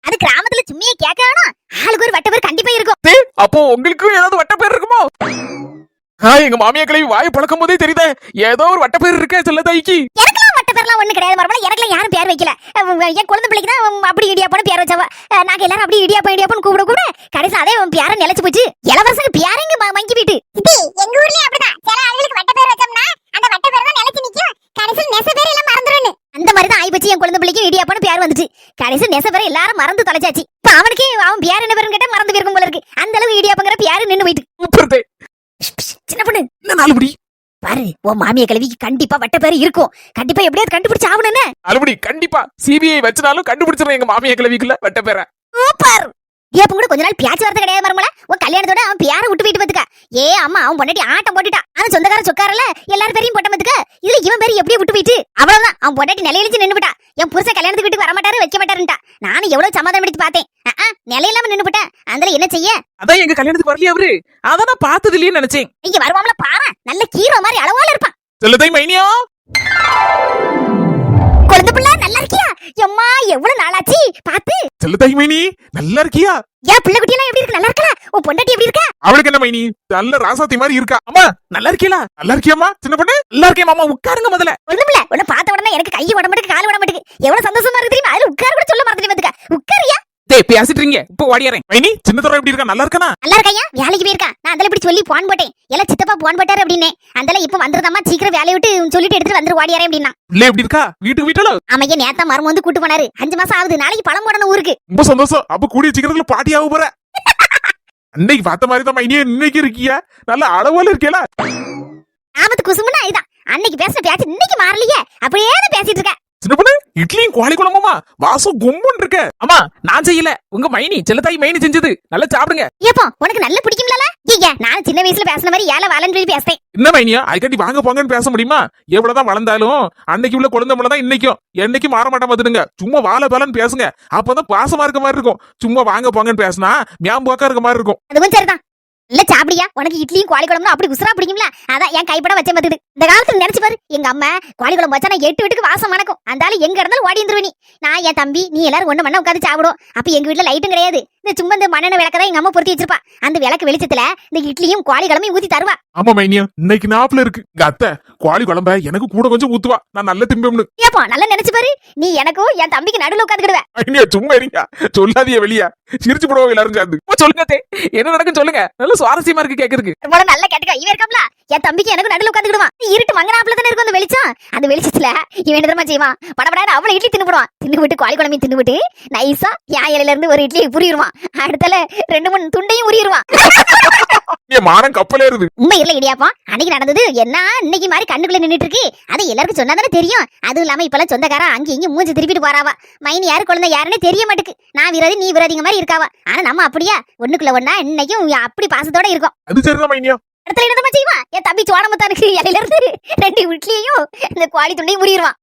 அது கிராமத்துல சும்மியே கேட்கணும். ஆளுக்கு ஒரு வட்ட பேர் கண்டிப்பா இருக்கும். அப்போ உங்களுக்கும் ஏதாவது வட்ட பேர் இருக்குமோ? எங்க மாமியா கிளவி வாய் பழக்கும் போதே தெரியுதே ஏதோ ஒரு வட்ட பேர் இருக்கே சொல்ல தாய்க்கு. எனக்குலாம் வட்ட பேர்லாம் ஒண்ணு கிடையாது மர்மல. எனக்குலாம் யாரும் பேர் வைக்கல. என் குழந்தை பிள்ளைக்கு தான் அப்படி இடியாப்பன் பேர் வச்சவ. நாங்க எல்லாரும் அப்படி இடியாப்பன் கூப்பிட கடைசி அதே பேர நிலைச்சு போச்சு. இளவரசங்க பேரங்க மங்கி போயிட்டு. எங்க ஊர்லயே அப்படிதான். சில ஆளுகளுக்கு வட்ட பேர் வச்சோம்னா அந்த வட்ட பேர் தான் நிலைச்சு நிக்கும். கடைசியில் நெச பேர் எல்லாம் மறந்துருன்னு. அந்த மாதிரி தான் ஆயிப்போச்சு. என் குழந்தை பிள்ளைக்கு இடியாப்பன் பேர் வந்துச்சு. கடைசி நெச பேர் எல்லாரும் மறந்து தொலைச்சாச்சு. இப்ப அவனுக்கு அவன் பேர் என்ன பேருன்னு கேட்டா மறந்து போயிருக்கும் போல இருக்கு. அந்த அளவு இடியாப்பங்கிற பேரு நின்னு போயிட்டு. சின்ன பொண்ணு என்ன நாலுபடி பாரு, உன் மாமிய கிழவிக்கு கண்டிப்பா வட்ட பேரு இருக்கும். கண்டிப்பா எப்படியாவது கண்டுபிடிச்சு ஆகணும்னு. நாலுபடி கண்டிப்பா சிபிஐ வச்சனாலும் கண்டுபிடிச்சிடறேன் எங்க மாமியா கிழவிக்குள்ள வட்ட பேர. சூப்பர். ஏப்ப கூட கொஞ்ச நாள் பேச்சு வார்த்தை கிடையாது மர்மல. உன் கல்யாணத்தோட அவன் பேரை விட்டு போயிட்டு பாத்துக்க. அம்மா அவன் பொண்டாட்டி ஆட்டம் போட்டுட்டா. அவன் சொந்தக்கார சொக்காரல எல்லாரும் பேரையும் போட்ட பாத்துக்க. இதுல இவன் பேரு எப்படியே விட்டு போயிட்டு அவ்வளவுதான். அவன் பொண்டாட்டி நிலையிலிச்சு நின்னு விட்டா. என் புருஷன் கல்யாணத்துக்கு வீட்டுக்கு வர மாட்டாரு வைக்க மாட்டாருன்ட்டா. நானும் எவ்வளவு சமாதானம் எடுத்து பார்த்தேன். நிலையில்லாம நின்னு விட்டேன். அதுல என்ன செய்ய? அதான் எங்க கல்யாணத்துக்கு வரலையே அவரு. அதான் நான் பார்த்தது இல்லையே நினைச்சேன். இங்க வருவாமல பாரு, நல்ல கீரோ மாதிரி அளவால இருப்பான். சொல்லுதை மைனியா, குழந்தை பிள்ளை நல்லா இருக்கியா? எம்மா எவ்வளவு நாளாச்சு பாத்து. சொல்லுதை மைனி நல்லா இருக்கியா? ஏன் பிள்ளை குட்டி எல்லாம் எப்படி இருக்கு? நல்லா இருக்கா? உன் பொண்டாட்டி எப்படி இருக்கா? அவளுக்கு என்ன மைனி நல்ல ராசாத்தி மாதிரி இருக்கா. அம்மா நல்லா இருக்கியா? நல்லா இருக்கியாமா? சின்ன பொண்ணு நல்லா இருக்கேன் மாமா. உட்காருங்க முதல்ல. குழந்தை பிள்ளை உன்னை பார்த்த உடனே எனக்கு கை உட மாட்டேங்குது, கால் உட மாட்டேங்குது. எவ்வளவு சந்தோஷமா இருக்கு தெரியுமா? அதுல உட்கார கூட சொல்ல மறந்துட்டு வந்துக்க. உட்காரியா? பேசிட்டு இருக்கீங்க இப்ப ஓடியாரேன். மைனி சின்ன தோற எப்படி இருக்கா? நல்லா இருக்கானா? நல்லா இருக்கையா? வேலைக்கு போயிருக்கா. நான் அதெல்லாம் இப்படி சொல்லி போன் போட்டேன். எல்லாம் சித்தப்பா போன் போட்டாரு அப்படின்னு. அதெல்லாம் இப்ப வந்துருதாமா, சீக்கிரம் வேலையை விட்டு சொல்லிட்டு எடுத்துட்டு வந்துரு ஓடியாரேன் அப்படின்னா. இல்ல எப்படி இருக்கா? வீட்டுக்கு வீட்டுல ஆமையா நேத்தா மரம் வந்து கூட்டு போனாரு. 5 மாசம் ஆகுது. நாளைக்கு பழம் போடணும் ஊருக்கு. ரொம்ப சந்தோஷம். அப்ப கூடிய சீக்கிரத்துல பாட்டி ஆக போற. அன்னைக்கு பார்த்த மாதிரி தான் மைனியே இன்னைக்கு இருக்கியா? நல்ல அளவுல இருக்கேல. ஆபத்து குசுமுன்னா இதுதான். அன்னைக்கு பேசின பேச்சு இன்னைக்கு மாறலையே. அப்படியே தான் பேசிட்டு இருக்க. சின்ன பொண்ணு இட்லியும் கோழி குழம்புமா வாசம் கும்புன்னு இருக்கு. அம்மா நான் செய்யல, உங்க மைனி செல்லத்தாய் மைனி செஞ்சது. நல்லா சாப்பிடுங்க. ஏப்பா உனக்கு நல்ல பிடிக்கும்ல? நான் சின்ன வயசுல பேசின மாதிரி ஏல வாலன்னு சொல்லி பேசுறேன். என்ன மைனியா அதுக்காட்டி வாங்க போங்கன்னு பேச முடியுமா? எவ்வளவுதான் வளர்ந்தாலும் அன்னைக்கு உள்ள குழந்தை தான் இன்னைக்கும் என்னைக்கும் மாற மாட்டா பாத்துடுங்க. சும்மா வாழ பாலன்னு பேசுங்க. அப்பதான் பாசமா இருக்க மாதிரி இருக்கும். சும்மா வாங்க போங்கன்னு பேசினா மியாம்போக்கா இருக்க மாதிரி இருக்கும். அதுவும் சரிதான். இல்ல சாப்பிடியா? உனக்கு இட்லியும் கோழி குழம்பும் அப்படி உசுரா பிடிக்கும்ல? அதான் என் கைப்பட வச்ச மத்துது. இந்த காலத்துல நினைச்சு பாரு, எங்க அம்மா கோழி குழம்பு வச்சா நான் 8 வீட்டுக்கு வாசம் மணக்கும். அந்த ஆளு எங்க இருந்தாலும் ஓடி வந்துருவனி. நான் என் தம்பி நீ எல்லாரும் ஒண்ணு மண்ண உட்காந்து சாப்பிடும். அப்ப எங்க வீட்டுல லைட்டும் கிடையாது. இந்த சும்மா இந்த மண்ணெண்ணெய் விளக்கதான் எங்க அம்மா பொருத்தி வச்சிருப்பா. அந்த விளக்கு வெளிச்சத்துல இந்த இட்லியும் கோழி குழம்பையும் ஊத்தி தருவா. ஆமா மைனியா, இன்னைக்கு நாப்புல இருக்கு. எங்க அத்தை கோழி குழம்ப எனக்கு கூட கொஞ்சம் ஊத்துவா, நான் நல்ல திம்பம்னு. ஏப்பா நல்லா நினைச்சு பாரு, நீ எனக்கும் என் தம்பிக்கு நடுவுல உட்காந்துக்கிடுவ. மைனியா சும்மா இருங்க, சொல்லாதிய வெளியா சிரிச்சு போடுவோம் எல்லாரும் சேர்ந்து. சொல்லுங்க அத்தை, என்ன நடக்கும் சொல்லுங்க, நல்ல சுவாரஸ்யமா இருக்கு கேக்குறதுக்கு. ரொம்ப நல்லா கேட்டுக்க. இவன் இருக்காப்ல, என் தம்பிக்கு எனக்கு நடுவுல உட்காந்துக்கிடுவான். இருட்டு மங்கனாப்புல தானே இருக்கும் அந்த வெளிச்சம். அந்த வெளிச்சத்துல இவன் என்ன தெரியுமா செய்வான், படபடான்னு அவ்வளவு இட்லி தின்னுடுவான். தின்னுவிட்டு கோழி குழம்பையும் தின்னுவிட்டு நைஸா என் இலையில இருந்து ஒரு இட்லி புரியுவான். அடுத்தால 2-3 துண்டையும் உரியுவான். மானம் கப்பலேறுது. உண்மை இல்ல இடியாப்பம், அன்னைக்கு நடந்தது என்ன இன்னைக்கு மாதிரி கண்ணுக்குள்ள நின்னுட்டு இருக்கு. அது எல்லாருக்கும் சொன்னாதானே தெரியும். அதுவும் இல்லாம இப்பெல்லாம் சொந்தக்காரன் அங்க இங்க மூஞ்சி திருப்பிட்டு போறாவா. மைனி யாரு குழந்தை யாருன்னு தெரிய மாட்டுக்கு. நான் விரோதி நீ விரோதிங்க மாதிரி இருக்காவா. ஆனா நம்ம அப்படியா ஒண்ணுக்குள்ள ஒண்ணா இன்னைக்கும் அப்படி பாசத்தோட இருக்கும். அது சரிதான் மைனியா. அடுத்த என்னமா செய்வான், என் தம்பி சோடமத்தானுக்கு இலையில இருந்து 2 இட்லியையும் இந்த கோழி துண்டையும் உரியுவான்.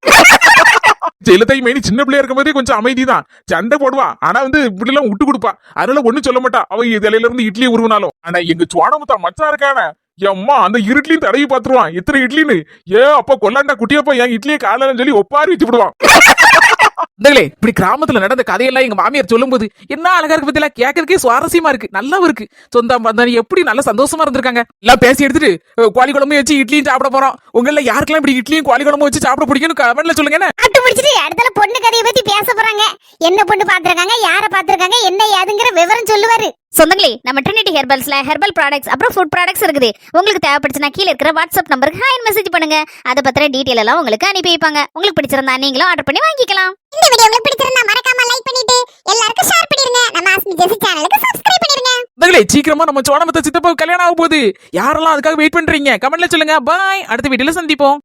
ஜெயலலிதா மைனி சின்ன பிள்ளையா இருக்கும் போதே கொஞ்சம் அமைதிதான், சண்டை போடுவா. ஆனா இப்படி எல்லாம் விட்டு கொடுப்பா, அதனால ஒண்ணும் சொல்ல மாட்டா. அவ இலையில இருந்து இட்லி உருவினாலும். ஆனா எங்க சோடமுத்தா மச்சா இருக்கான எம்மா அந்த இருட்லயும் தடவி பாத்துருவான் எத்தனை இட்லின்னு. அப்ப கொல்லாண்டா குட்டியப்பா என் இட்லியை காலன்னு சொல்லி ஒப்பாரி வச்சு விடுவான். இப்படி கிராமத்துல நடந்த கதையெல்லாம் எங்க மாமியார் சொல்லும் போது என்ன அழகா இருக்கு பத்தில, கேட்கறதுக்கே சுவாரஸ்யமா இருக்கு, நல்லாவும் இருக்கு. சொந்தம் பந்தம் எப்படி நல்லா சந்தோஷமா இருந்திருக்காங்க. எல்லாம் பேசி எடுத்துட்டு கோழி குழம்பு வச்சு இட்லியும் சாப்பிட போறோம். உங்கள யாருக்கெல்லாம் இப்படி இட்லியும் கோழி குழம்பு வச்சு சாப்பிட பிடிக்கும்னு கமெண்ட்ல சொல்லுங்க. அட்டு முடிச்சிட்டு அடுத்தால பொண்ணு கதையை பத்தி பேச போறாங்க. என்ன பொண்ணு பாத்துருக்காங்க, யார பாத்துருக்காங்க, என்ன ஏதுங்கிற விவரம் சொல்லுவாரு. சொந்தங்களே, நம்ம ட்ரினிட்டி ஹெர்பல்ஸ்ல ஹெர்பல் ப்ராடக்ட்ஸ் அப்புறம் ஃபுட் ப்ராடக்ட்ஸ் இருக்குது. உங்களுக்கு தேவைப்படுச்சுன்னா கீழே இருக்கிற வாட்ஸ்அப் நம்பருக்கு ஹாய் மெசேஜ் பண்ணுங்க. அதை பத்தின டீடைல் எல்லாம் உங்களுக்கு அனுப்பி வைப்பாங்க. உங்களுக்கு பிடிச்சிருந்தா நீங்களும் ஆர்டர் பண்ணி வாங்கிக்கலாம். இந்த வீடியோ உங்களுக்கு பிடிச்சிருந்தா மறக்காம லைக் பண்ணிட்டு எல்லாருக்கும் ஷேர் பண்ணிருங்க. நம்ம ஆஸ்மி ஜெசி சேனலுக்கு சப்ஸ்கிரைப் பண்ணிருங்க. சீக்கிரமா நம்ம சோடமத்த சித்தப்பா கல்யாணம் ஆக போகுது. யாரெல்லாம் அதுக்காக வெயிட் பண்றீங்க கமெண்ட்ல சொல்லுங்க. பாய், அடுத்த வீடியோல சந்திப்போம்.